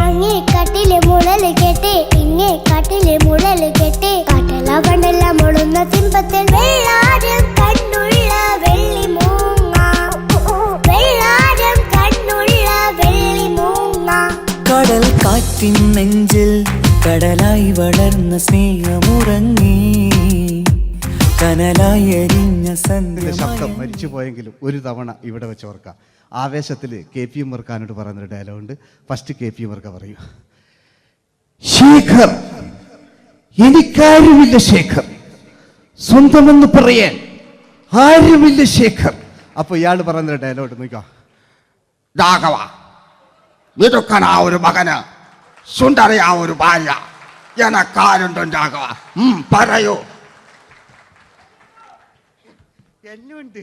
അങ്ങേ കട്ടിലെ മുഴല് കേട്ട് ഇങ്ങേ കട്ടിലെ മുഴല് കേട്ട് കാട്ടല പണ്ടല്ല മുളുന്ന സിംഹത്തിൽ വെള്ളാരം കണ്ണുള്ള വെള്ളി മൂങ്ങ, വെള്ളാരം കണ്ണുള്ള വെള്ളി മൂങ്ങ. കടൽ കാറ്റിൻ നെഞ്ചിൽ കടലായി വളർന്ന സ്നേഹമുറങ്ങി, കനലായി എരിഞ്ഞ ശബ്ദം മരിച്ചു പോയെങ്കിലും ഒരു തവണ ഇവിടെ വെച്ച് ഓർക്കാം. ആവേശത്തിൽ KP ഉമ്മർഖാനോട് പറയുന്നൊരു ഡയലോഗുണ്ട്. ഫസ്റ്റ് KP ഉമ്മർഖ പറയൂ. ശേഖർ, എനിക്കാരുമില്ല ശേഖർ, സ്വന്തമെന്ന് പറയാൻ ആരുമില്ല ശേഖർ. അപ്പൊ ഇയാൾ പറയുന്നൊരു ഡയലോഗ് നോക്കാം. രാഘവ, മിടുക്കനാ ഒരു മകന്, സുന്ദരയാ ഒരു ഭാര്യ, എനക്കാരുണ്ടോ രാഘവ? പറയൂ. എന്നുണ്ട്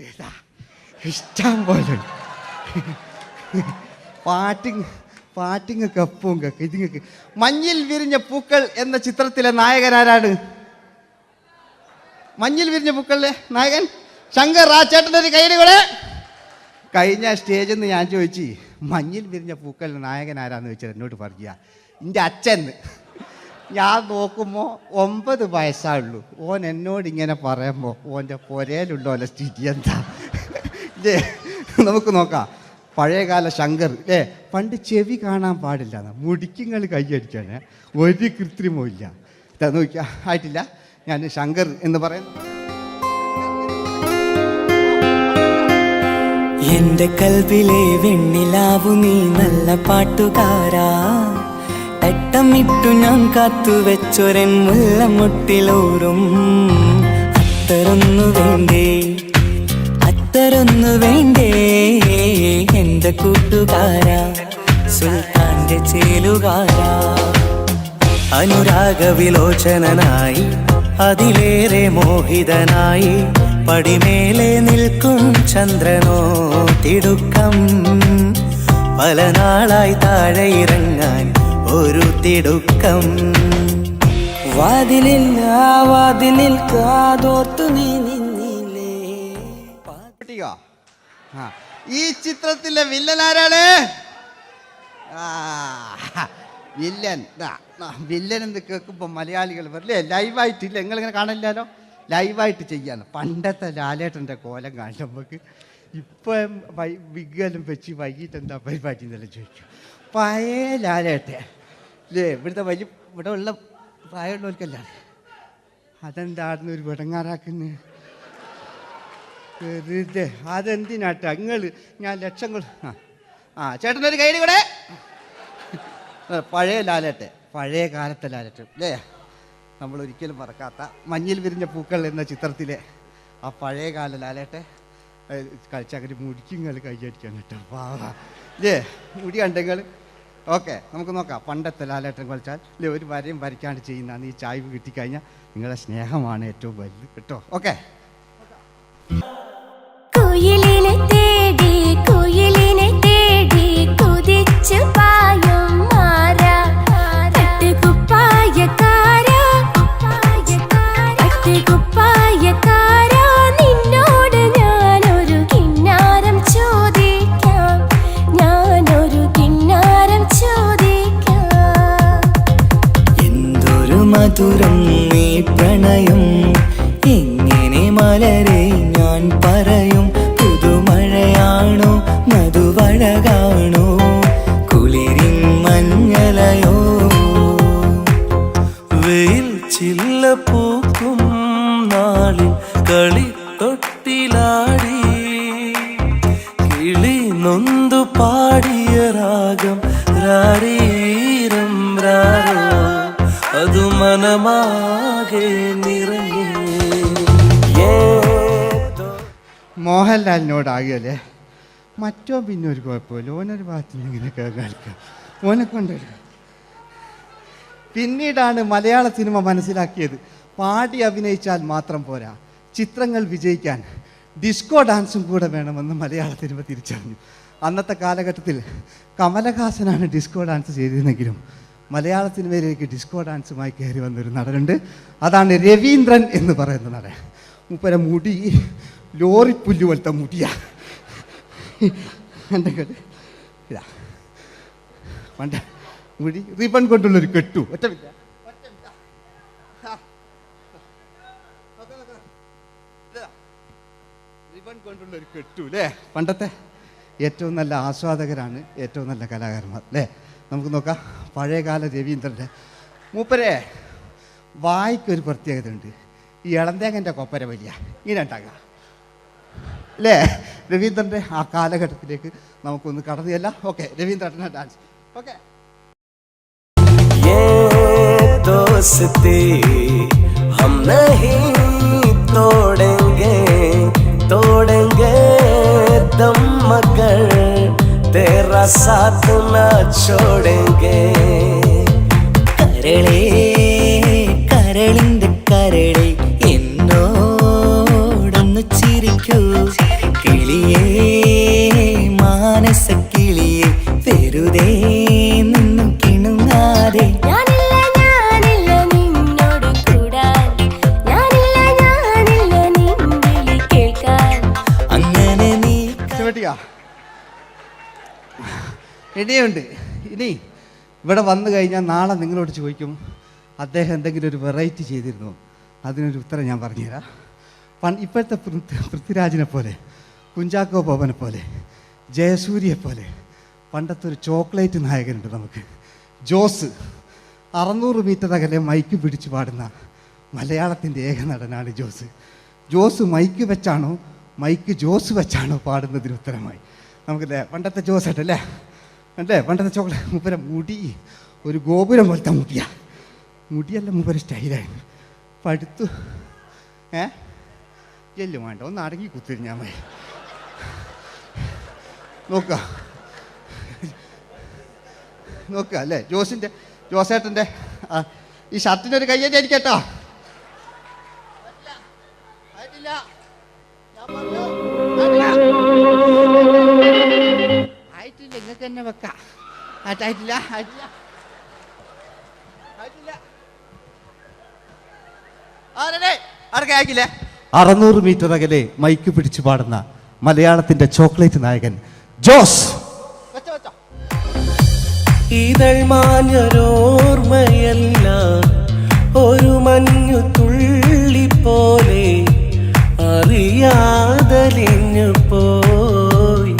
ഇഷ്ടം പോലെ പാട്ടിങ്ങൊക്കെ അപ്പവും കേക്ക് ഇതിങ്ങക്ക്. മഞ്ഞിൽ വിരിഞ്ഞ പൂക്കൾ എന്ന ചിത്രത്തിലെ നായകനാരാണ്? മഞ്ഞിൽ വിരിഞ്ഞ പൂക്കളിലെ നായകൻ ശങ്കർ. ആ ചേട്ടൻ്റെ ഒരു കൈയുടെ കഴിഞ്ഞ സ്റ്റേജിൽ നിന്ന് ഞാൻ ചോദിച്ചു മഞ്ഞിൽ വിരിഞ്ഞ പൂക്കളിലെ നായകൻ ആരാന്ന് ചോദിച്ചാൽ എന്നോട് പറയുക എൻ്റെ അച്ഛൻ. ഞാൻ നോക്കുമ്പോൾ 9 വയസ്സായുള്ളൂ. ഓൻ എന്നോട് ഇങ്ങനെ പറയുമ്പോൾ ഓൻ്റെ പൊരയിലുള്ള ഓലെ സ്ഥിതി എന്താ? ഇല്ലേ, നമുക്ക് നോക്കാം. പഴയകാല ശങ്കർ അല്ലേ, പണ്ട് ചെവി കാണാൻ പാടില്ല, മുടിക്കുങ്ങൾ കൈയടിക്കാണ്, ഒരു കൃത്രിമവും ഇല്ല. ഇതാ നോക്കിയാ, ആയിട്ടില്ല. ഞാൻ ശങ്കർ എന്ന് പറയുന്നു. എന്റെ കൽവിലെ വെണ്ണിലാവു നീ നല്ല പാട്ടുകാരാ, തട്ടമിട്ടു ഞാൻ കാത്തുവെച്ചൊരൻ മുല്ലമുട്ടിലോറും. അത്തരൊന്നു വേണ്ടേ, അത്തരൊന്നു വേണ്ടേ എന്റെ കൂട്ടുകാരാ, സുൽത്താന്റെ ചേലുകാരാ. അനുരാഗവിലോചനായി അതിലേറെ മോഹിതനായി പടിമേലെ നിൽക്കും ചന്ദ്രനോ തിടുക്കം. പല നാളായി താഴെ ഇറങ്ങാൻ ഒരു തിടുക്കം. വാതിലിൽ ആ വാതിലിൽ കാതോർത്തു നീ നിന്നില്ലേ. ഈ ചിത്രത്തിലെ വില്ലൻ ആരാണ്? വില്ലൻ. വില്ലൻ എന്ന് കേൾക്കുമ്പോൾ മലയാളികൾ വരില്ലേ, ലൈവായിട്ടില്ല, നിങ്ങളിങ്ങനെ കാണില്ലല്ലോ, ലൈവായിട്ട് ചെയ്യാന്ന്. പണ്ടത്തെ ലാലേട്ടൻ്റെ കോലം കാണും നമുക്ക്. ഇപ്പം വിഗ്ഗലും വെച്ച് വൈകിട്ട് എന്താ പരിപാടി എന്നെല്ലാം ചോദിക്കും. പഴയ ലാലേട്ടൻ അല്ലേ, ഇവിടുത്തെ വലിയ ഇവിടെ ഉള്ള പ്രായമുള്ളവർക്കല്ല, അതെന്താടുന്ന ഒരു വിടങ്ങാറാക്കുന്നത് വെറുതെ. അതെന്തിനാട്ടാ നിങ്ങൾ? ഞാൻ ലക്ഷങ്ങൾ ചേട്ടനൊരു കൈഡി കൂടെ. പഴയ ലാലേട്ടൻ, പഴയ കാലത്തെ ലാലേട്ടൻ അല്ലേ, നമ്മളൊരിക്കലും മറക്കാത്ത മഞ്ഞിൽ വിരിഞ്ഞ പൂക്കൾ എന്ന ചിത്രത്തിലെ ആ പഴയ കാല ലാലേട്ടെ കളിച്ചങ്ങനെ മുടിക്കുങ്ങൾ കൈയടിക്കാൻ കേട്ടോ. അല്ലേ, മുടി കണ്ടെങ്കിൽ ഓക്കെ, നമുക്ക് നോക്കാം. പണ്ടത്തെ ലാലേട്ടൻ കളിച്ചാൽ അല്ലേ, ഒരു വരയും വരയ്ക്കാണ്ട് ചെയ്യുന്നതാണ്. ഈ ചായ്വ് കിട്ടിക്കഴിഞ്ഞാൽ നിങ്ങളുടെ സ്നേഹമാണ് ഏറ്റവും വലുത് കേട്ടോ. ഓക്കെ. കുയിലിനെ തേടി കുയിലിനെ തേടി കുതിച്ചു പായും മാറാ, തട്ടുകുപ്പായക്കാരാ തട്ടുകുപ്പായക്കാരാ, നിന്നോട് ഞാനൊരു കിന്നാരം ചോദിക്കാം, ഞാനൊരു കിന്നാരം ചോദിക്കാം. എന്തൊരു മധുരം നീ പ്രണയം, എങ്ങനെ മലരെ ഞാൻ പറയും. പുതുമഴയാണോ മധുവഴകാണോ കുളിരിൻ മഞ്ഞലയോ. വെയിൽ ചില്ല പൂക്കും നാളിൽ കളി തൊട്ടിലാടി, കിളി നൊന്തു പാടിയ രാഗം രാരീരം രാരോ, അത് മനമാകെ നിറഞ്ഞേ. മോഹൻലാലിനോടാകിയല്ലേ, മറ്റോ പിന്നെ ഒരു കുഴപ്പമില്ല, ഓനൊരു ഭാഗത്ത് ഇങ്ങനെ കളിക്കാം, ഓനെ കൊണ്ടുവരിക. പിന്നീടാണ് മലയാള സിനിമ മനസ്സിലാക്കിയത് പാടി അഭിനയിച്ചാൽ മാത്രം പോരാ, ചിത്രങ്ങൾ വിജയിക്കാൻ ഡിസ്കോ ഡാൻസും കൂടെ വേണമെന്ന് മലയാള സിനിമ തിരിച്ചറിഞ്ഞു. അന്നത്തെ കാലഘട്ടത്തിൽ കമലഹാസനാണ് ഡിസ്കോ ഡാൻസ് ചെയ്തിരുന്നെങ്കിലും മലയാള സിനിമയിലേക്ക് ഡിസ്കോ ഡാൻസുമായി കയറി വന്നൊരു നടനുണ്ട്. അതാണ് രവീന്ദ്രൻ എന്ന് പറയുന്ന നടൻ. മൂപ്പര മുടി ലോറിപ്പുല്ല് പോലത്തെ മുടിയാ. എൻ്റെ ഇതാ പണ്ട് മുടി റിബൺ കൊണ്ടുള്ളൊരു കെട്ടു. റിബൺ കൊണ്ടുള്ളൊരു കെട്ടു അല്ലേ. പണ്ടത്തെ ഏറ്റവും നല്ല ആസ്വാദകരാണ് ഏറ്റവും നല്ല കലാകാരന്മാർ അല്ലേ. നമുക്ക് നോക്കാം പഴയകാല രവീന്ദ്രൻ്റെ. മൂപ്പരെ വായിക്കൊരു പ്രത്യേകത ഉണ്ട്, ഈ ഇളന്തേങ്ങൻ്റെ കൊപ്പര വലിയ ഇങ്ങനെ ഉണ്ടാകുക അല്ലേ. രവീന്ദ്രൻ്റെ ആ കാലഘട്ടത്തിലേക്ക് നമുക്കൊന്ന് കടന്നു ചെല്ലാം. ഓക്കെ, രവീന്ദ്രൻ്റെ ഡാൻസ്. ഓക്കെ. दोस्ती हम नहीं तोड़ेंगे, तोड़ेंगे दम मगर तेरा साथ न छोड़ेंगे. കരളേ കരളിന്റെ കരളെ എന്നോടൊന്ന് ചിരിക്കൂ, കിളിയേ മാനസ കിളിയെ വെറുതെ നിന്നും കിണുങ്ങാതെ. ഇനിയുണ്ട്. ഇനി ഇവിടെ വന്നു കഴിഞ്ഞാൽ നാളെ നിങ്ങളോട് ചോദിക്കും അദ്ദേഹം എന്തെങ്കിലും ഒരു വെറൈറ്റി ചെയ്തിരുന്നു? അതിനൊരു ഉത്തരം ഞാൻ പറഞ്ഞുതരാം. ഇപ്പോഴത്തെ പൃഥ്വിരാജിനെ പോലെ, കുഞ്ചാക്കോ ബോബനെ പോലെ, ജയസൂര്യയെ പോലെ പണ്ടത്തെ ഒരു ചോക്ലേറ്റ് നായകനുണ്ട് നമുക്ക്, ജോസ്. 600 മീറ്റർ അകലെ മൈക്ക് പിടിച്ച് പാടുന്ന മലയാളത്തിൻ്റെ ഏക നടനാണ് ജോസ്. ജോസ് മൈക്ക് വെച്ചാണോ മൈക്ക് ജോസ് വെച്ചാണോ പാടുന്നതിന് ഉത്തരമായി നമുക്കല്ലേ പണ്ടത്തെ ജോസ് ആയിട്ടല്ലേ അല്ലേ? പണ്ടത്തെ ചോക്ലേറ്റ് മൂപ്പര മുടി ഒരു ഗോപുരം പോലത്തെ മുടിയല്ല മൂപ്പര സ്റ്റൈലായിരുന്നു. പടുത്തു എല്ലും വേണ്ട, ഒന്ന് അടങ്ങി കുത്തിരിഞ്ഞാൽ മതി. നോക്കുക അല്ലേ ജോസേട്ടൻ്റെ ഈ ഷർട്ടിനൊരു കയ്യടി അടിക്കട്ടോ. ആയിട്ടില്ല, നിങ്ങൾക്ക് തന്നെ വെക്കാം. ആയിട്ടില്ല 600 മീറ്റർ അകലെ മൈക്ക് പിടിച്ചു പാടുന്ന മലയാളത്തിന്റെ ചോക്ലേറ്റ് നായകൻ ജോസ്. ഇതൾ മാഞ്ഞൊരോർമ്മയല്ല, ഒരു മഞ്ഞു തുള്ളി പോലെ അറിയാതലിഞ്ഞു പോയി.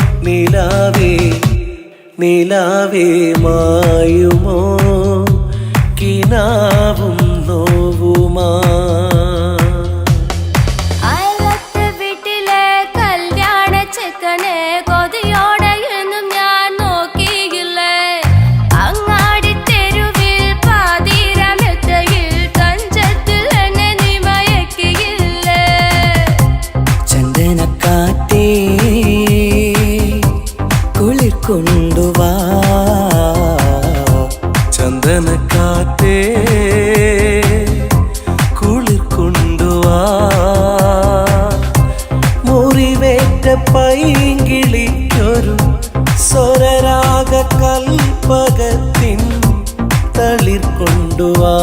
നിലാവേ മായുമോ കിനാവും നോവുമാ. വീട്ടിലെ കല്യാണ ചെക്കനെ കൊതിയോടെ എന്നും ഞാൻ നോക്കിയില്ലേ. അങ്ങാടി തെരുവിൽ പാതിരമെത്തയിൽ തഞ്ചത്തിൽ എന്നെ നീ മയക്കിയില്ലേ. ചന്ദനക്കാറ്റേ കുളിർ കൊണ്ടുവാ, ചന്ദനക്കാറ്റേ കുളിർ കൊണ്ടുവാ. മുറിവേറ്റ പൈങ്കിളിക്കൊരു സ്വരരാഗ കൽപ്പകത്തിൻ തളിർ കൊണ്ടുവാ.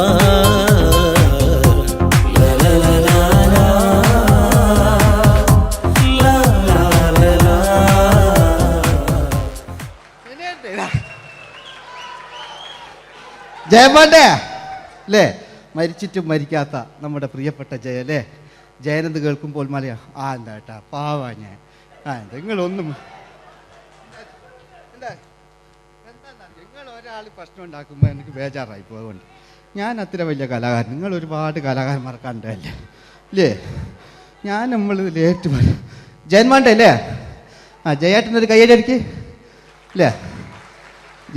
ജയമോൻ്റെ അല്ലേ? മരിച്ചിട്ടും മരിക്കാത്ത നമ്മുടെ പ്രിയപ്പെട്ട ജയ അല്ലേ? ജയനെന്ന് കേൾക്കുമ്പോൾ മലയാ എന്താ കേട്ടാ പാവാ ഞാൻ. നിങ്ങളൊന്നും നിങ്ങൾ ഒരാൾ പ്രശ്നം ഉണ്ടാക്കുമ്പോൾ എനിക്ക് ബേജാറായി പോകുന്നുണ്ട്. ഞാൻ അത്ര വലിയ കലാകാരൻ, നിങ്ങൾ ഒരുപാട് കലാകാരന്മാർ കണ്ടല്ലേ അല്ലേ? നമ്മൾ ലേറ്റ് ജയന്മാൻ്റെ അല്ലേ? ജയേട്ടനൊരു കയ്യടിക്ക് അല്ലേ?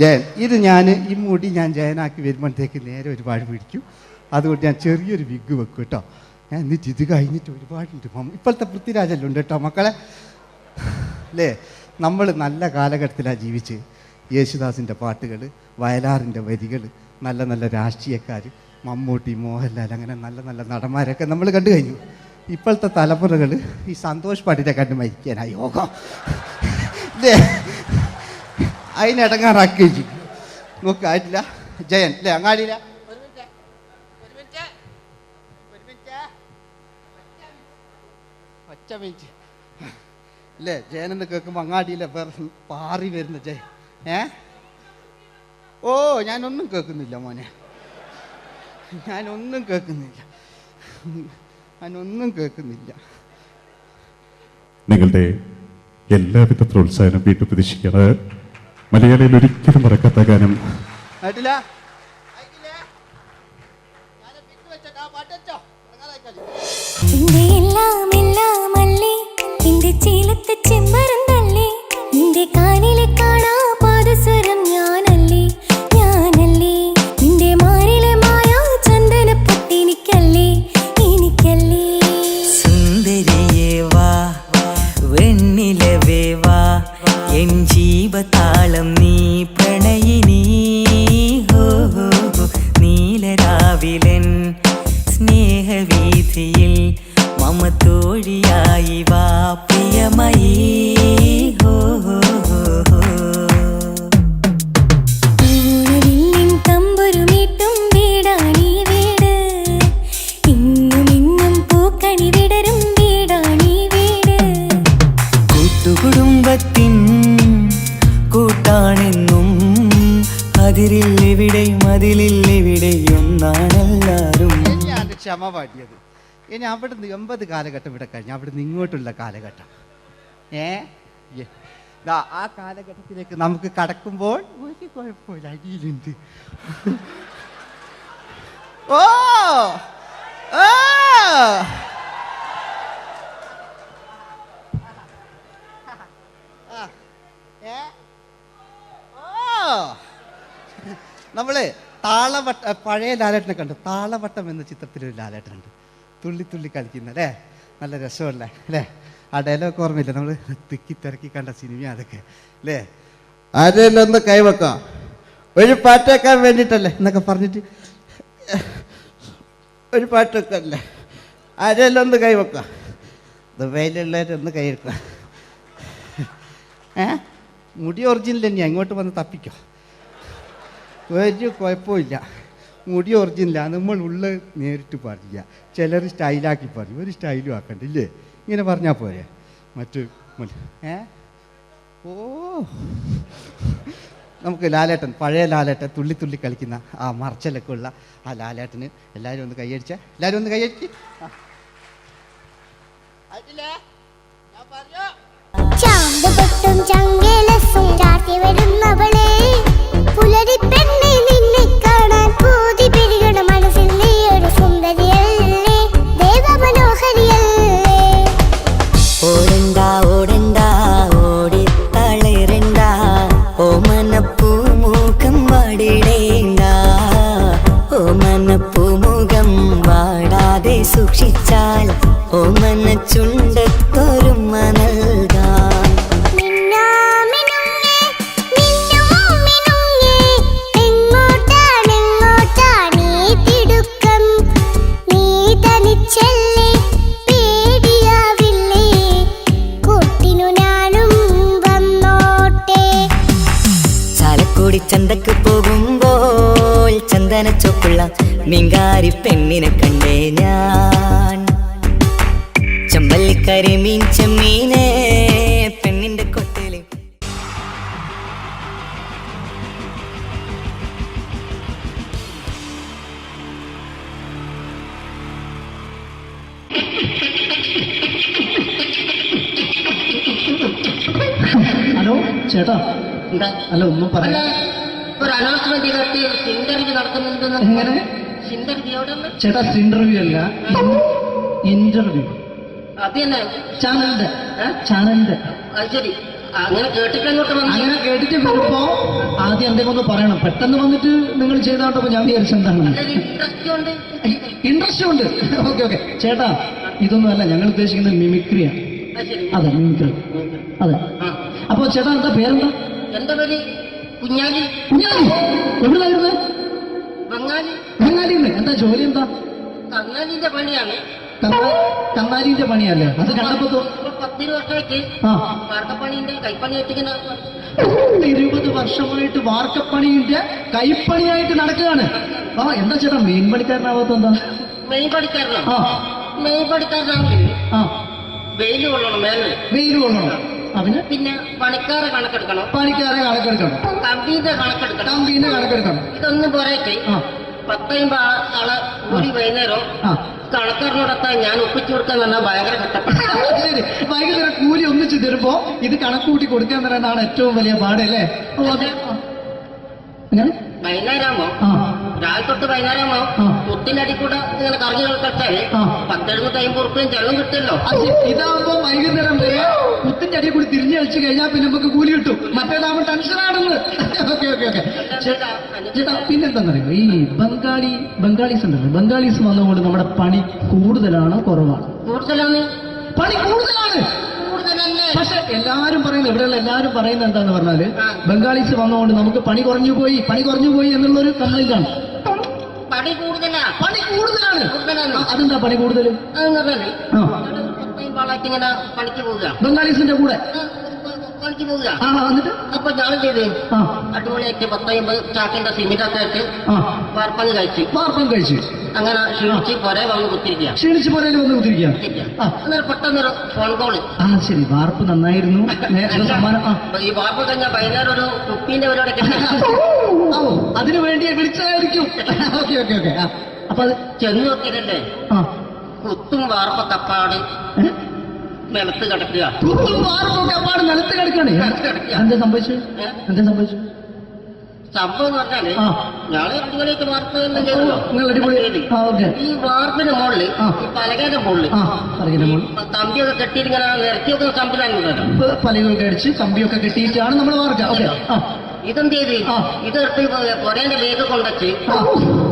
ജയൻ, ഇത് ഈ മുടി ഞാൻ ജയനാക്കി വരുമ്പോഴത്തേക്ക് നേരെ ഒരുപാട് പിടിക്കും. അതുകൊണ്ട് ഞാൻ ചെറിയൊരു വിഗ് വെക്കും കേട്ടോ. ഞാൻ എന്നിട്ട് ഇത് കഴിഞ്ഞിട്ട് ഒരുപാടുണ്ട്. ഇപ്പോഴത്തെ പൃഥ്വിരാജെല്ലാം ഉണ്ട് കേട്ടോ മക്കളെ അല്ലേ? നമ്മൾ നല്ല കാലഘട്ടത്തിലാണ് ജീവിച്ച്. യേശുദാസിൻ്റെ പാട്ടുകൾ, വയലാറിൻ്റെ വരികൾ, നല്ല നല്ല രാഷ്ട്രീയക്കാർ, മമ്മൂട്ടി, മോഹൻലാൽ, അങ്ങനെ നല്ല നല്ല നടന്മാരൊക്കെ നമ്മൾ കണ്ടു കഴിഞ്ഞു. ഇപ്പോഴത്തെ തലമുറകൾ ഈ സന്തോഷ് പാട്ടിനെ കണ്ട് മരിക്കാനായി യോഗം അല്ലേ? അതിനിടങ്ങാറാക്കി നോക്കായിട്ടില്ല. ജയൻ അല്ലേ? അങ്ങാടിയില്ല ഒറ്റ മിനിറ്റ് അല്ലേ? ജയനെന്ന് കേൾക്കുമ്പോൾ അങ്ങാടിയിലെ പാറി വരുന്ന ജയൻ. ഓ ഞാനൊന്നും കേൾക്കുന്നില്ല മോനെ, ഞാനൊന്നും കേൾക്കുന്നില്ല. നിങ്ങളുടെ എല്ലാവിധ പ്രോത്സാഹനം വീട്ടു പ്രതീക്ഷിക്കാറ്. മലയാളിയിൽ ഒരിക്കലും മറക്കാത്ത ഗാനം ജീവതാളം നീ പ്രണയിനി, നീലരാവിലൻ സ്നേഹവീഥിയിൽ മമ തോഴിയായി വാ പ്രിയമയീ. തമ്പുരുമീട്ടും വീടാണീ വീട്, ഇന്നും ഇന്നും പൂക്കണി വിടരും വീടാണീ വീട്. കൂട്ടുകുടുംബത്തിൻ കൂട്ടാണെന്നും അതിരില്ലെവിടെയും അതിലില്ലെവിടെയും ഒന്നാണല്ലോ. ക്ഷമ പാടിയത്. ഇനി അവിടുന്ന് 80 കാലഘട്ടം ഇവിടെ കഴിഞ്ഞു, അവിടുന്ന് ഇങ്ങോട്ടുള്ള കാലഘട്ടം. ആ കാലഘട്ടത്തിലേക്ക് നമുക്ക് കടക്കുമ്പോൾ ഒരു കുഴപ്പമില്ല, അടിയിലുണ്ട്. ഓ ഓ നമ്മള് താളവട്ട പഴയ ലാലേട്ടനെ കണ്ടു. താളവട്ടം എന്ന ചിത്രത്തിലൊരു ലാലേട്ടനുണ്ട്, തുള്ളി തുള്ളി കളിക്കുന്ന അല്ലേ, നല്ല രസമല്ലേ അല്ലേ? ആ ഡയലോഗ് ഓർമ്മയില്ല, നമ്മൾ തിക്കി തിരക്കി കണ്ട സിനിമ അതൊക്കെ അല്ലേ? ആരെല്ലാം ഒന്ന് കൈവെക്കാം, ഒരു പാട്ടേക്കാൻ വേണ്ടിയിട്ടല്ലേ എന്നൊക്കെ പറഞ്ഞിട്ട് ഒരു പാട്ടൊക്കെ അല്ലേ, ആരെല്ലാം ഒന്ന് കൈവെക്കാം, ദുബൈയിലുള്ളവരൊന്ന് കൈവെക്കുക. മുടി ഒറിജിനൽ തന്നെയാണ്, ഇങ്ങോട്ട് വന്ന് തപ്പിക്കോ, ഒരു കുഴപ്പമില്ല. മുടി ഒറിജിനലാണ്, നമ്മൾ ഉള്ള നേരിട്ട് പറയുക. ചിലർ സ്റ്റൈലാക്കി പറയും, ഒരു സ്റ്റൈലും ആക്കണ്ടില്ലേ, ഇങ്ങനെ പറഞ്ഞാൽ പോരെ. മറ്റു ഓ നമുക്ക് ലാലേട്ടൻ, പഴയ ലാലേട്ടൻ, തുള്ളി തുള്ളി കളിക്കുന്ന ആ മറച്ചലൊക്കെ ഉള്ള ആ ലാലേട്ടന് എല്ലാവരും ഒന്ന് കൈയടിച്ച, എല്ലാവരും ഒന്ന് കൈയടിച്ച്. ചാന്ത് പൊട്ടും ചങ്കേലസും ചാർത്തി വരുന്നവളെ, പുലരി പെണ്ണെ നിന്നെ കാണാൻ പൂതി പെരുകണ മനസ്സിൽ നീ ഒരു സുന്ദരിയല്ലേ, ദേവമനോഹരിയല്ലേ. ഓടണ്ട ഓടണ്ട ഓടിത്തളരണ്ട, ഓമനപ്പൂമുഖം വാടിടേണ്ട, ഓമനപ്പൂമുഖം വാടാതെ സൂക്ഷിച്ചാൽ ഓമന ചുണ്ടത്തൊരുമ നൽകാം. ചന്തക്ക് പോകുമ്പോൾ ചന്ദന ചൊപ്പുള്ള മീൻകാരി പെണ്ണിനെ കണ്ടേ ഞാൻ, ചമ്പല്ലിക്കരിമീൻ ചെമ്മീനെ പെണ്ണിന്റെ കൊട്ടയില്. ഹലോ ചേട്ടാ, അല്ല ഒന്നും പറയാ, ഒരു അനൗൺസ്മെന്റ് ഇന്റർവ്യൂ നടക്കുന്നുണ്ടെന്ന്. എങ്ങനെ ചേട്ടാ? ഇന്റർവ്യൂ അല്ല, ഇന്റർവ്യൂ. അത് തന്നെ ചാനലിന്റെ അത് ശരി, അങ്ങനെ കേട്ടിട്ട് അങ്ങോട്ട് വന്നു. അങ്ങനെ കേട്ടിട്ട് വരുമ്പോ ആദ്യം എന്തെങ്കിലും ഒന്ന് പറയണം. പെട്ടെന്ന് വന്നിട്ട് നിങ്ങൾ ചെയ്താണ്ടപ്പോ ഞാൻ വിചാരിച്ചെന്താണ് ഇൻട്രസ്റ്റ് ഉണ്ട്. ഓക്കെ ഓക്കെ ചേട്ടാ, ഇതൊന്നും അല്ല ഞങ്ങൾ ഉദ്ദേശിക്കുന്നത് മിമിക്രിയാണ്. അതെ മിമിക്രി, അതെ. അപ്പൊ ചേട്ടാ എന്താ പേരെന്താ? എന്റെ പേര് കുഞ്ഞാലി. കുഞ്ഞാലി എവിടുന്നായിരുന്നു? ബംഗാളി. ബംഗാളിന്ന്. എന്താ ജോലി എന്താ? കന്നാലിന്റെ പണിയാണ്. കന്നാലിന്റെ പണിയല്ലേ? അത് കണ്ടപ്പോ 10 വർഷമായിട്ട് വാർക്കപ്പണിന്റെ കൈപ്പണിയായിട്ട് 20 വർഷമായിട്ട് വാർക്കപ്പണിന്റെ കൈപ്പണിയായിട്ട് നടക്കുകയാണ്. ആ എന്താ ചേട്ടാ മെയിൻ പണിക്കാരനാവാത്ത എന്താ? മെയിൻ പണിക്കാരനാണ്. മെയിൻ പണിക്കാരനാണെങ്കിൽ വെയിൽ കൊള്ളണം, വെയിൽ കൊള്ളണം. അതിന് പിന്നെ പണിക്കാരെ കണക്കെടുക്കണം, കമ്പീന്റെ കണക്കെടുക്കണം. ഇതൊന്നും പോരായിട്ട് 10-50 ആളെ കൂടി വൈകുന്നേരം കണക്കാരനോടൊക്കെ ഞാൻ ഒപ്പിച്ചു കൊടുക്കാൻ പറഞ്ഞാൽ ഭയങ്കര കഷ്ടപ്പെട്ടു. വൈകുന്നേരം കൂലി ഒന്നിച്ചു തരുമ്പോ ഇത് കണക്കൂട്ടി കൊടുക്കാൻ തരുന്നതാണ് ഏറ്റവും വലിയ പാടല്ലേ? വൈകുന്നേരമാകുമ്പോ രാവിലെ തൊട്ട് വൈകുന്നേരമാകുമ്പോ കുത്തിനടി കൂടെ ഇങ്ങനെ കറങ്ങി കളിച്ചാല് 10-70-50 ഉറുപ്പിയും ചെലവും കിട്ടുമല്ലോ. ഇതാകുമ്പോ വൈകുന്നേരം വരെ കുത്തിന്റെ അടി കൂടി തിരിഞ്ഞു കളിച്ചു കഴിഞ്ഞാൽ പിന്നെ നമുക്ക് കൂലി കിട്ടും. മറ്റേതാകുമ്പോ ടെൻഷനാണെന്ന്. ഓക്കെ ഓക്കെ ഓക്കെ ചേട്ടാ, പിന്നെന്താന്നറിയോ, ഈ ബംഗാളീസ് ഉണ്ടല്ലോ, ബംഗാളീസ് വന്നുകൊണ്ട് നമ്മുടെ പണി കൂടുതലാണോ കുറവാണ്? കൂടുതലാണ്. പണി കൂടുതലാണ്. പക്ഷെ എല്ലാരും പറയുന്നത്, ഇവിടെയുള്ള എല്ലാരും പറയുന്നത് എന്താന്ന് പറഞ്ഞാല് ബംഗാളീസ് വന്നുകൊണ്ട് നമുക്ക് പണി കുറഞ്ഞു പോയി എന്നുള്ളൊരു കംപ്ലൈന്റ് ആണ്. പണി കൂടുതലാണ്. അതെന്താ പണി കൂടുതൽ? ഇങ്ങനെ പണിക്ക് പോവുക ബംഗാളീസിന്റെ കൂടെ പണിക്ക് പോവുക. എന്നിട്ട് അപ്പൊ ഞാൻ ചെയ്ത് അടിപൊളിയായിട്ട് 10-50 ചാക്കിന്റെ സിമിറ്റൊക്കെ ആയിട്ട് വാർപ്പം കഴിച്ചു. അങ്ങനെ ക്ഷീണിച്ച് പുറേ വന്ന് കുത്തിരിക്കുക. അന്നേരം പെട്ടെന്നൊരു ഫോൺ കോള്. ശരി, വാർപ്പ് നന്നായിരുന്നു. ഈ വാർപ്പ് കഴിഞ്ഞാൽ വൈകുന്നേരം ഒരു കുപ്പീന്റെ പരിപാടിയൊക്കെ അതിനു വേണ്ടി വിളിച്ചതായിരിക്കും. ഓക്കെ ഓക്കെ ഓക്കെ അപ്പൊ അത് ചെന്ന് നോക്കിയതല്ലേ ആ കുത്തും വാർപ്പ തപ്പാട് നിലത്ത് കിടക്കുക. കുത്തും വാർപ്പൊക്കെ അപ്പാട് നിലത്ത് കിടക്കണേ. എന്താ സംഭവിച്ചു? എന്താ സംഭവിച്ചു? സംഭവം എന്ന് പറഞ്ഞാല് ആ. ഞാള് അടിപൊളിയായിട്ട് വാർപ്പ് എല്ലാം ചെയ്തല്ലോ. നിങ്ങൾ അടിപൊളി. ആ ഓക്കെ. ഈ വാർപ്പിന്റെ മുകളില് ആ. ഈ പലകയുടെ മുകളില് ആ പറയുന്ന മോൾ തമ്പിയൊക്കെ കെട്ടിയിങ്ങനെ നിരത്തി വെക്കുന്ന സംവിധാനം പലകൊക്കെ അടിച്ച് കമ്പിയൊക്കെ കെട്ടിയിട്ടാണ് നമ്മൾ വാർക്കുക. ഓക്കെ. ആ ഇതെന്ത് ചെയ്ത് ആ. ഇതെടുത്ത് പൊരേന്റെ വേഗം കൊണ്ടുവച്ച് ആ.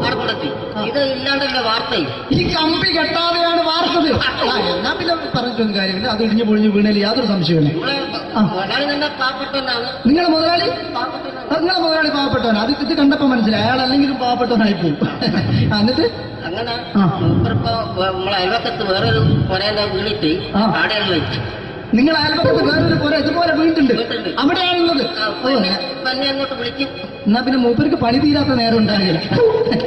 അവിടെ കൊണ്ടെത്തി. ഇത് ഇല്ലാണ്ടല്ലേ വാർത്തയും ഈ കമ്പി കെട്ടാതെയാണ് വാർത്തത്. എന്നാ പിന്നെ പറഞ്ഞിട്ടൊന്നും കാര്യമില്ല. അത് ഇടിഞ്ഞു പൊളിഞ്ഞു വീണേൽ യാതൊരു സംശയമില്ല. മുതലാളി തന്നെ പാവപ്പെട്ടവനാണ്. നിങ്ങളെ മുതലാളി പാവപ്പെട്ടവനാണ്. നിങ്ങളെ മുതലാളി പാവപ്പെട്ടവൻ. അത് ഇത് കണ്ടപ്പോ മനസ്സിലായി അയാൾ അല്ലെങ്കിലും പാവപ്പെട്ടവനായി പോകും. എന്നിട്ട് അങ്ങനെ ആ. മൂപ്പരിപ്പോ നമ്മളെ അയൽവക്കത്ത് വേറൊരു പൊരേന്റെ വീണിട്ട് ആ. ആടെയാണ് വെച്ചു. നിങ്ങൾ അയൽപക്കത്ത് വേറൊരു പുര ഇതുപോലെ വീണ്ടുണ്ട്, വീട്ടുണ്ട്. അവിടെയാണുള്ളത്. ഓ എന്നെ അങ്ങോട്ട് വിളിക്കും. എന്നാ പിന്നെ മൂപ്പർക്ക് പണി തീരാത്ത നേരം ഉണ്ടാകില്ല.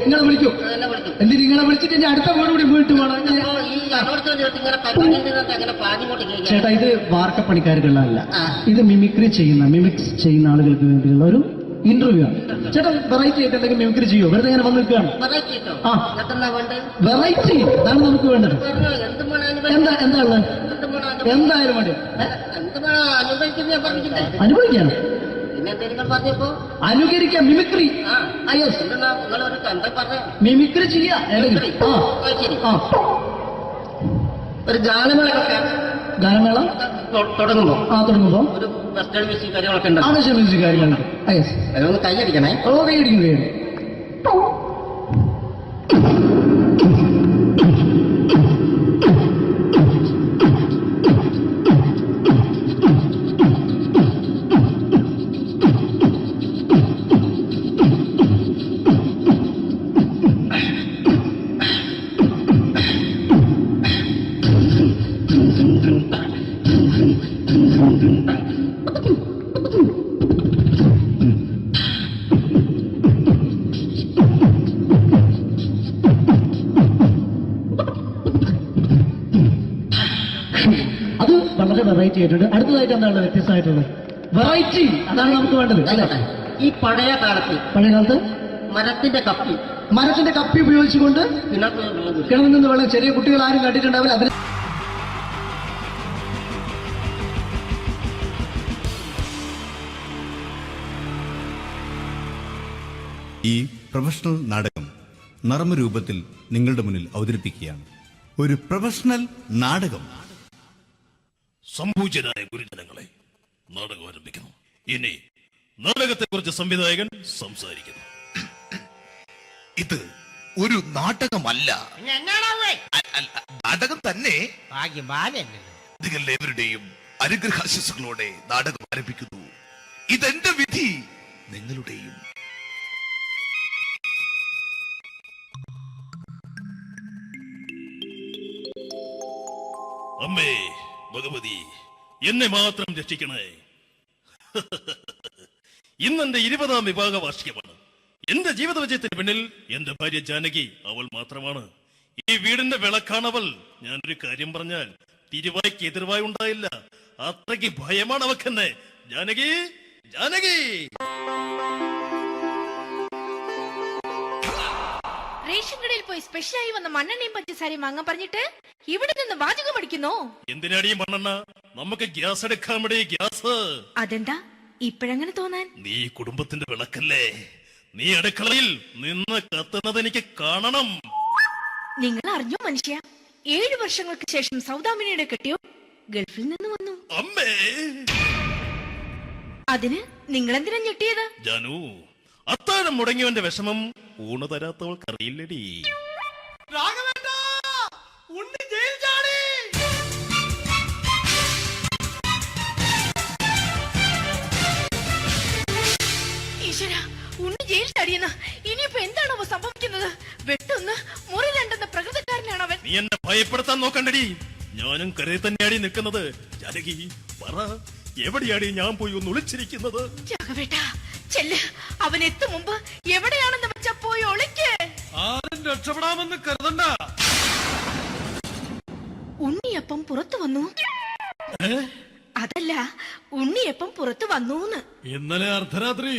നിങ്ങളെ വിളിക്കും. എന്നെ വിളിക്കും. എന്തിന് നിങ്ങളെ വിളിച്ചിട്ട് ഇനി അടുത്ത വീട് കൂടി വീട്ടു വേണം. അപ്പോ ഈ അതോടൊപ്പം ഇങ്ങനെ പരിപാടി അങ്ങനെ പാഞ്ഞുകൊണ്ട് കേൾക്കാം. ചേട്ടാ ഇത് വാർക്കപ്പണിക്കാർക്കുള്ളതല്ല. ആ. ഇത് മിമിക്രി മിമിക്സ് ചെയ്യുന്ന ആളുകൾക്ക് വേണ്ടിയുള്ള ഒരു ഇന്റർവ്യൂ ആണ്. ചേട്ടാ വെറൈറ്റി ആയിട്ട് എന്തെങ്കിലും മിമിക്രി ചെയ്യോ? വെറുതെ ഇങ്ങനെ വന്ന് നിൽക്കുകയാണ്. വെറൈറ്റി കിട്ടോ? ആ. എന്നിട്ടെന്താ വേണ്ടത്? വെറൈറ്റി അതാണ് നമുക്ക് വേണ്ടത്. പറഞ്ഞോ, എന്ത് വേണം എന്താ അനുഭവിക്കാൻ? എന്താ ഉള്ളത്? എന്ത് വേണം എന്തായാലും മതി. എന്ത് വേണം അനുഭവിക്കുന്ന ഞാൻ പറഞ്ഞില്ലേ? അനുഭവിക്കാം, പിന്നെ എന്തെങ്കിലും പറഞ്ഞപ്പോ അനുകരിക്കാം, മിമിക്രി. ആ യെസ്, എന്തെന്നാ നിങ്ങളൊരു എന്താ പറഞ്ഞ മിമിക്രി ചെയ്യാം. മിമിക്രി. ആ ശരി. ആ ഒരു ഗാനമേളൊക്കെ ഗാനമേള തുടങ്ങുമ്പോ തുടങ്ങുമ്പോ ഒരു വെസ്റ്റേൺ മ്യൂസിക് കാര്യങ്ങളൊക്കെ ഉണ്ട്. ആവശ്യം മ്യൂസിക് കാര്യങ്ങളുണ്ട്. യെസ്, അതൊന്ന് കൈയടിക്കണേ. ഓ കൈയടിക്കും കൈയടിക്കും. അത് വളരെ വെറൈറ്റി ആയിട്ടുണ്ട്. അടുത്തതായിട്ട് എന്താണ് വ്യത്യസ്തമായിട്ടുള്ളത്? വെറൈറ്റി, അതാണ് നമുക്ക് വേണ്ടത് അല്ലേ? ഈ പഴയ കാലത്ത് പഴയ കാലത്ത് മരത്തിന്റെ കപ്പി ഉപയോഗിച്ചുകൊണ്ട് കിണറ്റിൽ വെള്ളം കുടിക്കും. കിണറിൽ നിന്ന് വെള്ളം, ചെറിയ കുട്ടികൾ ആരും കണ്ടിട്ടുണ്ടാവില്ല. അതിന് ഈ പ്രൊഫഷണൽ നാടകം നർമ്മരൂപത്തിൽ നിങ്ങളുടെ മുന്നിൽ അവതരിപ്പിക്കുകയാണ്. ഒരു പ്രൊഫഷണൽ നാടകം. സംഭൂജനായ ഗുരുജനങ്ങളെ, നാടകം ആരംഭിക്കുന്നു. ഇനി നാടകത്തെക്കുറിച്ച് സംവിധായകൻ സംസാരിക്കുന്നു. ഇത് ഒരു നാടകമല്ല, നാടകം തന്നെ. നിങ്ങളെവരുടെയും അനുഗ്രഹാശിസുകളോടെ നാടകം ആരംഭിക്കുന്നു. ഇതെന്റെ വിധി, നിങ്ങളുടെയും. അമ്മേ ഭഗവതി, എന്നെ മാത്രം രക്ഷിക്കണേ. ഇന്നെന്റെ 20ാം വിവാഹ വാർഷികമാണ്. എന്റെ ജീവിത വിജയത്തിന് പിന്നിൽ എന്റെ ഭാര്യ ജാനകി, അവൾ മാത്രമാണ്. ഈ വീടിന്റെ വിളക്കാണവൾ. ഞാനൊരു കാര്യം പറഞ്ഞാൽ തിരുവായ്ക്ക് എതിർവായി ഉണ്ടായില്ല. അത്രയ്ക്ക് ഭയമാണ് അവക്കെന്നെ. ജാനകി, ജാനകി. റേഷൻ കടയിൽ പോയി സ്പെഷ്യലായി വന്ന മണ്ണെണ്ണയും പഞ്ചസാരയും വാങ്ങാൻ പറഞ്ഞിട്ട് ഇവിടെ നിന്ന് വാചകം അടിക്കുന്നു. എന്തിനാടി മണ്ണെണ്ണ? നമുക്ക് ഗ്യാസ് എടുക്കാൻ വേണ്ടി ഗ്യാസ്. അതെന്താ ഇപ്പഴങ്ങനെ തോന്നാൻ? നീ കുടുംബത്തിന്റെ വിളക്കല്ലേ. നീ അടുക്കളയിൽ നിന്ന് കത്തുന്നത് എനിക്ക് കാണണം. നിങ്ങൾ അറിഞ്ഞോ മനുഷ്യ, 7 വർഷങ്ങൾക്ക് ശേഷം സൗദാമിനിയുടെ കെട്ടിയോ ഗൾഫിൽ നിന്ന് വന്നു. അമ്മേ, അതിന് നിങ്ങൾ എന്തിനാ ഞെട്ടിയത്? ജാനു, അത്താഴം മുടങ്ങിയവന്റെ വിഷമം ഊണ് തരാത്തവൾക്ക് അറിയില്ലടി. ഈശ്വര, ഉണ്ണി ജയിൽ ചാടിയെന്ന്. ഇനിയിപ്പോ എന്താണോ സംഭവിക്കുന്നത്? വെട്ടൊന്ന് മുറി രണ്ടെന്ന പ്രകൃതക്കാരനാണ് അവൻ. നീ എന്നെ ഭയപ്പെടുത്താൻ നോക്കണ്ടടി. ഞാനും കരയിൽ തന്നെയാടി നിൽക്കുന്നത്. ജാനകി, പറ, എവിടെയാടി ഞാൻ പോയി ഒന്ന് ഒളിച്ചിരിക്കുന്നത്? രാഘവേട്ടാ, ചെല്ല്. അവൻ എത്തും മുമ്പ് എവിടെയാണെന്ന് വെച്ചാ പോയി ഒളിക്ക്. ആരും രക്ഷപ്പെടാമെന്ന് കരുതണ്ട. ഉണ്ണിയപ്പം പുറത്തു വന്നു. അതല്ല, ഉണ്ണിയപ്പം പുറത്തു വന്നൂന്ന്. ഇന്നലെ അർദ്ധരാത്രി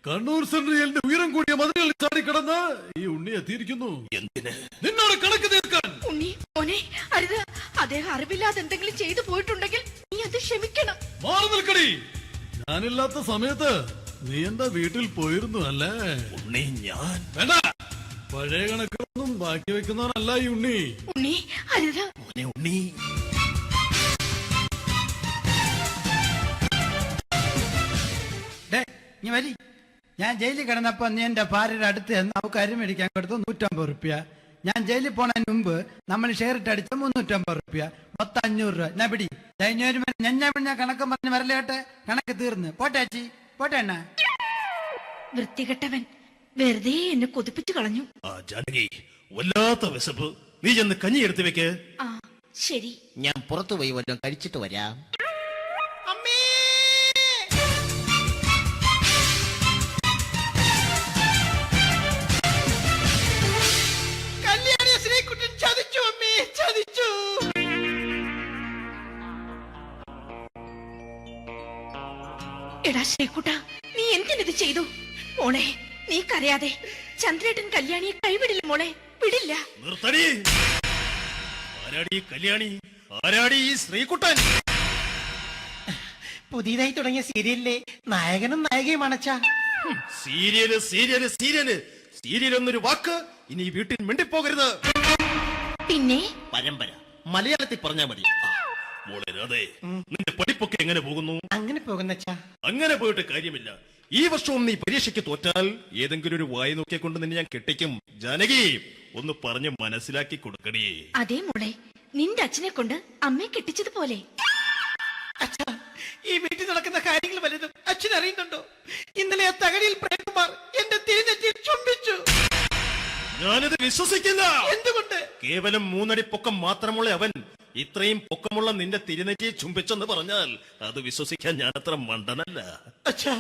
കണ്ണൂർ സെൻട്രലിന്റെ ഉയരം കൂടിയ മതിലുകളിൽ ചാടിക്കിടന്ന് ഈ ഉണ്ണി എത്തിയിരിക്കുന്നു. എന്തിന്? നിന്നോട് കണക്ക് തീർക്കാൻ. ഉണ്ണി മോനെ അരുത്. അദ്ദേഹം അറിവില്ലാതെ എന്തെങ്കിലും ചെയ്തു പോയിട്ടുണ്ടെങ്കിൽ നീ അത് ക്ഷമിക്കണം. മാറി നിൽക്കടി. ഞാനില്ലാത്ത സമയത്ത് നീ എന്താ വീട്ടിൽ പോയിരുന്നു അല്ലേ? ഉണ്ണി ഞാൻ വേണ്ട. പഴയ കണക്കൊന്നും ബാക്കി വെക്കുന്നവനല്ല ഈ ഉണ്ണി. ഉണ്ണി അരുത്. മോനെ ഉണ്ണി. ഞാൻ ജയിലിൽ കിടന്നപ്പോ നീ എന്റെ ഭാര്യയുടെ അടുത്ത് നമുക്ക് അരി മേടിക്കാൻ കൊടുത്തു 150 റുപ്യ. ഞാൻ ജയിലിൽ പോണതിന് മുമ്പ് നമ്മൾ ഷെയർ ഇട്ട് അടിച്ച 350 റുപ്യ, മൊത്തം 500 രൂപ. ഞാൻ പിടി ഞാൻ കണക്ക് പറഞ്ഞ് വരലേട്ടെ. കണക്ക് തീർന്ന് പോട്ടെ അച്ചി, പോട്ടെ അണ്ണ. വൃത്തികെട്ടവൻ വെറുതെ എന്നെ കൊതിപ്പിച്ചു കളഞ്ഞു. ജാനകി, വല്ലാത്ത വിശപ്പ്. നീ ചെന്ന് കഞ്ഞി എടുത്തു വെക്ക്. ആ ശരി. ഞാൻ പുറത്തു പോയി വല്ലതും കഴിച്ചിട്ട് വരാം. എടാ ശ്രീകുട്ട, നീ എന്തിനത് ചെയ്തു? മോളെ നീ കരയാതെ. ചന്ദ്രേട്ടൻ കല്യാണിയെ കൈവിടില്ല മോളെ, വിടില്ല. നിർത്തടി. ആരാടി കല്യാണി? ആരാടി ഈ ശ്രീകുട്ടൻ? പുതിയതായി തുടങ്ങിയ സീരിയലിലെ നായകനും നായികയും അണച്ചാ. സീരിയല് സീരിയല് സീരിയല് സീരിയൽ എന്നൊരു വാക്ക് ഇനി ഈ വീട്ടിൽ മിണ്ടിപ്പോകരുത്. പിന്നെ പരമ്പര മലയാളത്തിൽ പറഞ്ഞാ മതി. മോളെ രാധേ, നിന്റെ പഠിപ്പൊക്കെ എങ്ങനെ പോകുന്നു? അങ്ങനെ പോകുന്നച്ചാ. അങ്ങനെ പോയിട്ട് കാര്യമില്ല. ഈ വർഷവും നീ പരീക്ഷയ്ക്ക് തോറ്റാൽ ഏതെങ്കിലും ഒരു വായി നോക്കിയെ കൊണ്ട് നിന്നെ ഞാൻ കെട്ടിക്കും. ജാനകി, ഒന്ന് പറഞ്ഞ് മനസ്സിലാക്കി കൊടുക്കണേ. അതേ മോളെ, നിന്റെ അച്ഛനെ കൊണ്ട് അമ്മയെ കെട്ടിച്ചതുപോലെ. അച്ഛാ, ഈ വീട്ടിൽ നടക്കുന്ന കാര്യങ്ങൾ വലുതും അച്ഛൻ അറിയുന്നുണ്ടോ? ഇന്നലെ ആ തകഴിയിൽ പ്രേംകുമാർ എന്റെ തിരുനെറ്റിയിൽ ചുംബിച്ചു. ഞാനിത് വിശ്വസിക്കില്ല. എന്തുകൊണ്ട്? കേവലം 3 അടി പൊക്കം മാത്രമുള്ള അവൻ ഇത്രയും പൊക്കമുള്ള നിന്റെ തിരുനെറ്റിയെ ചുംബിച്ചെന്ന് പറഞ്ഞാൽ അത് വിശ്വസിക്കാൻ ഞാൻ അത്ര മണ്ടനല്ല. അച്ഛാ,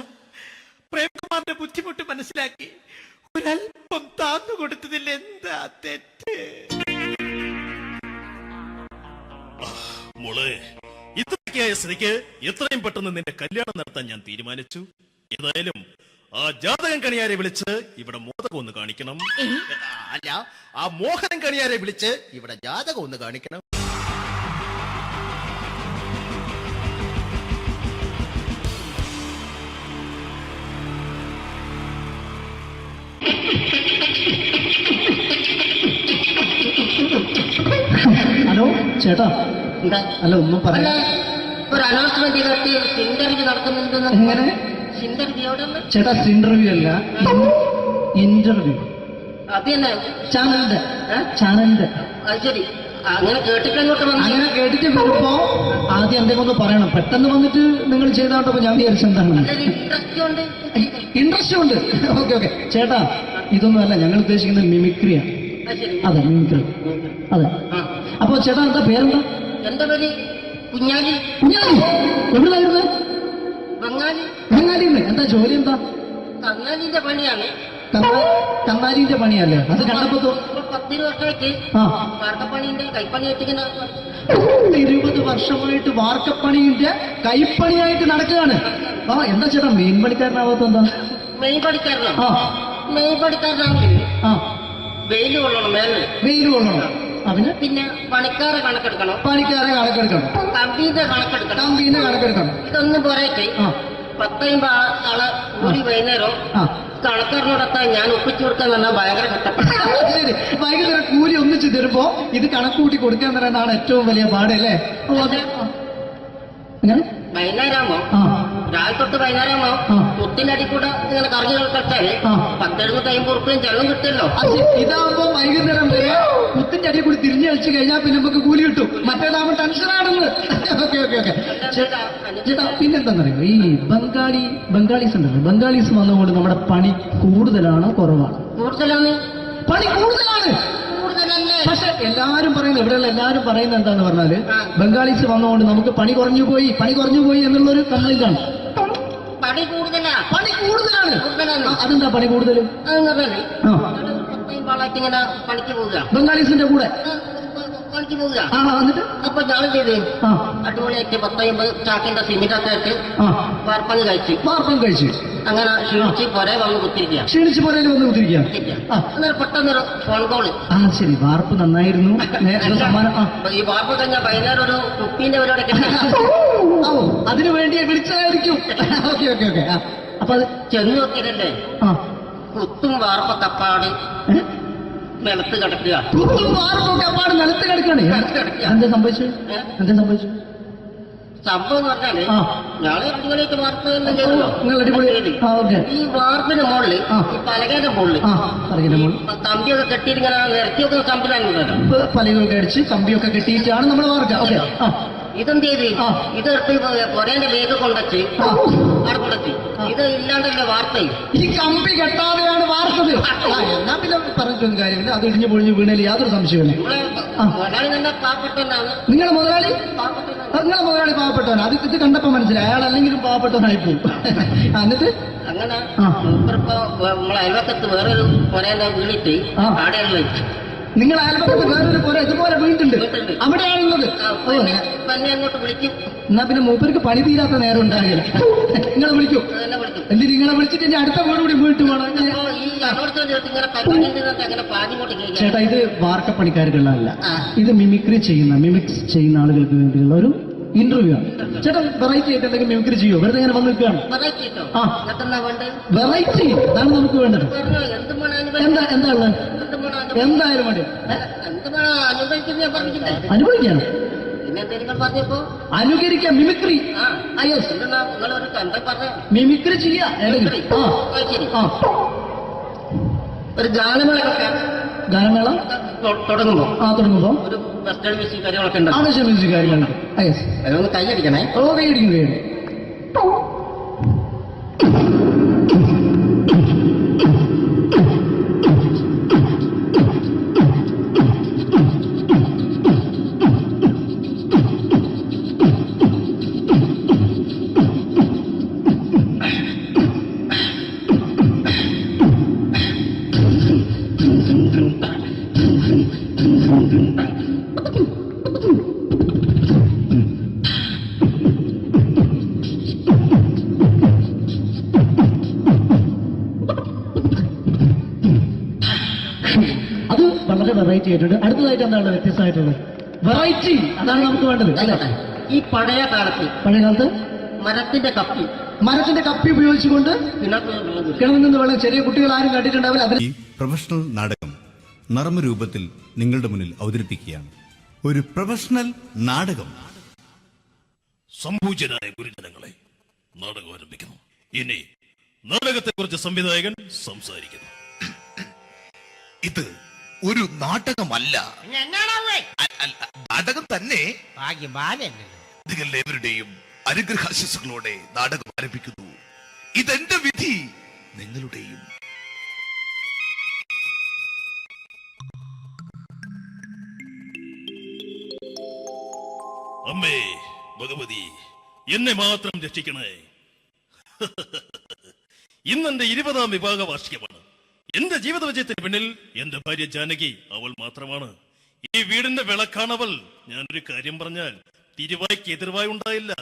പ്രേംകുമാറിന്റെ ബുദ്ധിമുട്ട് മനസ്സിലാക്കി ഒരല്പം താന്നു കൊടുത്തതിൽ എന്താ തെറ്റ്? മോളെ, ഇത്രയ്ക്കായ സ്ഥിതിക്ക് എത്രയും പെട്ടെന്ന് നിന്റെ കല്യാണം നടത്താൻ ഞാൻ തീരുമാനിച്ചു. ഏതായാലും ആ ജാതകം കണിയാരെ വിളിച്ച് ഇവിടെ മോദകം ഒന്ന് കാണിക്കണം. അല്ല, ആ മോഹനം കണിയാരെ വിളിച്ച് ഇവിടെ ജാതകം ഒന്ന് കാണിക്കണം. ഹലോ ചേട്ടാ. എന്താ? അല്ല ഒന്നും പറയാ. ഒരു അനൗൺസ്മെന്റ് ചെയ്തിട്ട് ഇന്റർവ്യൂ നടക്കുന്നുണ്ടെന്ന്. എങ്ങനെ? ഇന്റർവ്യൂ എവിടെ? ചേട്ടാ ഇന്റർവ്യൂ അല്ല, ഇന്റർവ്യൂ. അത് തന്നെ ചാനലിന്റെ. അത് ശരി. അങ്ങനെ കേട്ടിട്ട് അങ്ങോട്ട് വന്നു. അങ്ങനെ കേട്ടിട്ട് വരുമ്പോ ആദ്യം എന്തെങ്കിലും ഒന്ന് പറയണം. പെട്ടെന്ന് വന്നിട്ട് നിങ്ങൾ ചെയ്താണ്ടപ്പോ ഞാൻ വിചാരിച്ചെന്താണ് ഇൻട്രസ്റ്റ് ഉണ്ട്. ഓക്കെ ഓക്കെ ചേട്ടാ, ഇതൊന്നും അല്ല ഞങ്ങൾ ഉദ്ദേശിക്കുന്നത് മിമിക്രിയാണ്. അതെ, മിമിക്രി. അതെ. അപ്പൊ ചേട്ടാ എന്താ പേരെന്താ? എന്റെ പേര് കുഞ്ഞാലി. കുഞ്ഞാലി എവിടെയായിരുന്നു? ബംഗാളി. ബംഗാളിന്ന്. എന്താ ജോലി? എന്താ? കന്നാലിന്റെ പണിയാണ്. കന്നാലിന്റെ പണിയല്ലേ? അത് കണ്ടപ്പോ 10 വർഷമായിട്ട് വാർക്കപ്പണിന്റെ കൈപ്പണിയായിട്ട് 20 വർഷമായിട്ട് വാർക്കപ്പണിന്റെ കൈപ്പണിയായിട്ട് നടക്കുകയാണ്. ആ എന്താ ചേട്ടാ മെയിൻ പണിക്കാരനാവാത്ത? എന്താ മെയിൻ പണിക്കാരനാണ്? മെയിൻ പണിക്കാരനാണെങ്കിൽ വെയിൽ കൊള്ളണം. വെയിൽ കൊള്ളണം. അതിന് പിന്നെ പണിക്കാരെ കണക്കെടുക്കണം. കമ്പീന്റെ കണക്കെടുക്കണം. ഇതൊന്നും പോരായിട്ട് 10-50 ആളെ കൂടി വൈകുന്നേരം കണക്കാരനോടൊക്കെ ഞാൻ ഒപ്പിച്ചു കൊടുക്കാൻ പറഞ്ഞാൽ ഭയങ്കര കഷ്ടപ്പെട്ടു. ശരി, വൈകുന്നേരം കൂലി ഒന്നിച്ച് തരുമ്പോ ഇത് കണക്കൂട്ടി കൊടുക്കാൻ തരുന്നതാണ് ഏറ്റവും വലിയ പാടല്ലേ? വൈകുന്നേരമാകുമ്പോ രാവിലെ തൊട്ട് വൈകുന്നേരമാകുമ്പോ കുത്തിനടി കൂടെ ഇങ്ങനെ കറങ്ങി കളിച്ചാല് 10-750 ഉറുപ്പിയും ചെലവും കിട്ടുമല്ലോ. ഇതാകുമ്പോ വൈകുന്നേരം വരെ കുത്തിന്റെ അടി കൂടി തിരിഞ്ഞു കളിച്ചു കഴിഞ്ഞാൽ പിന്നെ നമുക്ക് കൂലി കിട്ടും. മറ്റേതാകുമ്പോ ടെൻഷനാണെന്ന്. ഓക്കെ ഓക്കെ ഓക്കെ ചേട്ടാ, പിന്നെന്താണെന്നറിയോ, ഈ ബംഗാളീസ് ഉണ്ടല്ലോ, ബംഗാളീസ് വന്നുകൊണ്ട് നമ്മുടെ പണി കൂടുതലാണോ കുറവാണ്? കൂടുതലാണ്. പണി കൂടുതലാണ്. പക്ഷെ എല്ലാരും പറയുന്നത്, ഇവിടെയുള്ള എല്ലാരും പറയുന്നത് എന്താന്ന് പറഞ്ഞാല് ബംഗാളീസ് വന്നുകൊണ്ട് നമുക്ക് പണി കുറഞ്ഞു പോയി എന്നുള്ളൊരു കംപ്ലൈന്റാണ്. പണി കൂടുതലാണ്. അതെന്താ പണി കൂടുതൽ? ഇങ്ങനെ പണിക്ക് പോവുക ബംഗാളീസിന്റെ കൂടെ. പണിക്ക് പോവുക. എന്നിട്ട് അപ്പൊ ഞാൻ ചെയ്ത് അടിപൊളിയായിട്ട് 10-50 ചാക്കിന്റെ സിമിറ്റൊക്കെ ഇട്ട് വാർപ്പങ്ങ് കഴിച്ച് അങ്ങനെ ക്ഷീണിച്ച് പൊരേ വന്ന് കുത്തിരിക്കുക. ക്ഷീണിച്ച് പോരേല് വന്ന് കുത്തിരിക്കുക. അന്നേരം പെട്ടെന്നൊരു ഫോൺ കോള്. ശരി, വാർപ്പ് നന്നായിരുന്നു. ഈ വാർപ്പ് കഴിഞ്ഞാൽ വൈകുന്നേരം ഒരു കുപ്പീന്റെ പരിപാടി അതിനു വേണ്ടി വിളിച്ചതായിരിക്കും. Okay okay okay. അപ്പൊ അത് ചെന്ന് നോക്കിയതല്ലേ കുത്തും വാർപ്പ തപ്പാട് നിലത്ത് കിടക്കുക. കുത്തും വാർപ്പൊക്കെ അപ്പാട് നിലത്ത് കിടക്കണേ. എന്താ സംഭവിച്ചു? സംഭവം എന്ന് പറഞ്ഞാല് ഞാള് അടിപൊളിയായിട്ട് വാർപ്പ് എല്ലാം ചെയ്തല്ലോ. ഈ വാർപ്പിന്റെ മുകളില് ഈ പലകയുടെ മുകളില് കമ്പിയൊക്കെ കെട്ടിയിട്ട് ഇങ്ങനെ നിരത്തി വെക്കുന്ന സംവിധാനം പലകൊക്കെ അടിച്ച് കമ്പിയൊക്കെ കെട്ടിയിട്ടാണ് നമ്മൾ വാർക്കുക. ഇതെന്ത് ചെയ്ത് ഇതെടുത്ത് പൊരേന്റെ വേഗം കൊണ്ടച്ച് അവിടെ കൊണ്ടച്ച് ഇത് ഇല്ലാണ്ടല്ലേ വാർത്ത. ഈ കമ്പി കെട്ടാതെയാണ് വാർത്തത്. എന്നാ പിന്നെ പറഞ്ഞിട്ടൊന്നും കാര്യമില്ല. അത് ഇടിഞ്ഞു പൊളിഞ്ഞു വീണേൽ യാതൊരു സംശയമില്ല. മുതലാളി തന്നെ പാവപ്പെട്ടവനാണ്. നിങ്ങളെ മുതലാളി പാവപ്പെട്ടവനാണ്. അത് ഇത് കണ്ടപ്പോ മനസ്സിലായി. അയാൾ അല്ലെങ്കിലും പാവപ്പെട്ടവനായി പോകും. എന്നിട്ട് അങ്ങനെ ഇപ്പൊ നമ്മളെ അയൽവക്കത്ത് വേറൊരു പൊരേന്റെ വീണിട്ട് ആടെയാണ് വെച്ചു. നിങ്ങൾ അയൽപക്കത്ത് വേറൊരു പുര ഇതുപോലെ വീട്ടുണ്ട്, അവിടെയാണുള്ളത്. അങ്ങോട്ട് വിളിക്കും. എന്നാ പിന്നെ മൂപ്പർക്ക് പണി തീരാത്ത നേരം ഉണ്ടാകില്ല. നിങ്ങളെ വിളിക്കും. എന്നിട്ട് നിങ്ങളെ വിളിച്ചിട്ട് എന്റെ അടുത്ത വീട് കൂടി വീട്ടു പോകണം. ചേട്ടാ, ഇത് വാർക്കപ്പണിക്കാർക്കുള്ളതല്ല. ഇത് മിമിക്സ് ചെയ്യുന്ന ആളുകൾക്ക് വേണ്ടിയുള്ള ഒരു ഇന്റർവ്യൂ ആണ്. ചേട്ടാ, വെറൈറ്റി ആയിട്ട് എന്തെങ്കിലും മിമിക്രി ചെയ്യോ? വെറുതെ ഇങ്ങനെ വന്ന് നിൽക്കുകയാണ്. വെറൈറ്റി അതാണ് നമുക്ക് വേണ്ടത്. എന്താ ഉള്ളത്? എന്തായാലും മതി. അനുഭവിക്കാണ്, അനുകരിക്കാം. മിമിക്രി മിമിക്രി ചെയ്യാ. ഒരു ഗാനമേള തുടങ്ങുമ്പോ ഒരു വെസ്റ്റേൺ മ്യൂസിക് കാര്യങ്ങളൊക്കെ ഉണ്ട്. മ്യൂസിക് കാര്യങ്ങളുണ്ട്. അതൊന്ന് കൈയടിക്കണേ. കൈയടിക്കും. അത് വളരെ വെറൈറ്റി ആയിട്ടുണ്ട്. അടുത്തതായിട്ട് എന്താണ് വ്യത്യസ്തമായിട്ടുള്ളത്? വെറൈറ്റി, അതാണ് നമുക്ക് വേണ്ടത് അല്ലേ? ഈ പഴയ കാലത്ത് മരത്തിന്റെ കപ്പി ഉപയോഗിച്ചുകൊണ്ട് കിണറിൽ നിന്ന് വെള്ളം ചെറിയ കുട്ടികൾ ആരും കണ്ടിട്ടുണ്ടാവില്ല. ഈ പ്രൊഫഷണൽ നാടകം നർമ്മരൂപത്തിൽ നിങ്ങളുടെ മുന്നിൽ അവതരിപ്പിക്കുകയാണ്. ഒരു പ്രൊഫഷണൽ നാടകം. സംപൂജ്യരായ ഗുരുജനങ്ങളെ, നാടകം ആരംഭിക്കുന്നു. ഇനി നാടകത്തെക്കുറിച്ച് സംവിധായകൻ സംസാരിക്കുന്നു. ഇത് ഒരു നാടകമല്ല, നാടകം തന്നെ. നിങ്ങളെവരുടെയും അനുഗ്രഹാശിസുകളോടെ നാടകം ആരംഭിക്കുന്നു. ഇതെന്റെ വിധി, നിങ്ങളുടെയും. അമ്മേ ഭഗവതി, എന്നെ മാത്രം രക്ഷിക്കണേ. ഇന്നെന്റെ 20ാം വിവാഹ വാർഷികമാണ്. എന്റെ ജീവിത വിജയത്തിന് പിന്നിൽ എന്റെ ഭാര്യ ജാനകി അവൾ മാത്രമാണ്. ഈ വീടിന്റെ വിളക്കാണവൾ. ഞാനൊരു കാര്യം പറഞ്ഞാൽ തിരുവായ്ക്ക് എതിർവായി ഉണ്ടായില്ല.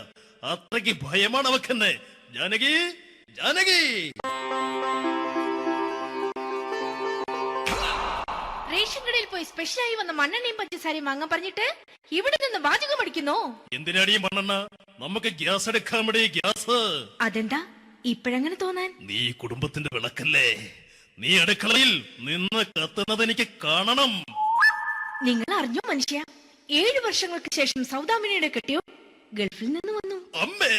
അത്രയ്ക്ക് ഭയമാണ് അവക്കെന്നെ. ജാനകി, ജാനകി. റേഷൻ കടയിൽ പോയി സ്പെഷ്യലായി വന്ന മണ്ണെണ്ണയും പഞ്ചസാരയും വാങ്ങാൻ പറഞ്ഞിട്ട് ഇവിടെ നിന്ന് വാചകം അടിക്കുന്നോ? എന്തിനാടി മണ്ണെണ്ണ? നമുക്ക് ഗ്യാസ് എടുക്കാൻ വേണ്ടി ഗ്യാസ്. അതെന്താ ഇപ്പഴങ്ങനെ തോന്നാൻ? നീ കുടുംബത്തിന്റെ വിളക്കല്ലേ. നീ അടുക്കളയിൽ നിന്ന് കത്തുന്നത് എനിക്ക് കാണണം. നിങ്ങൾ അറിഞ്ഞോ മനുഷ്യ, 7 വർഷങ്ങൾക്ക് ശേഷം സൗദാമിനിയുടെ കെട്ടിയോ ഗൾഫിൽ നിന്ന് വന്നു. അമ്മേ,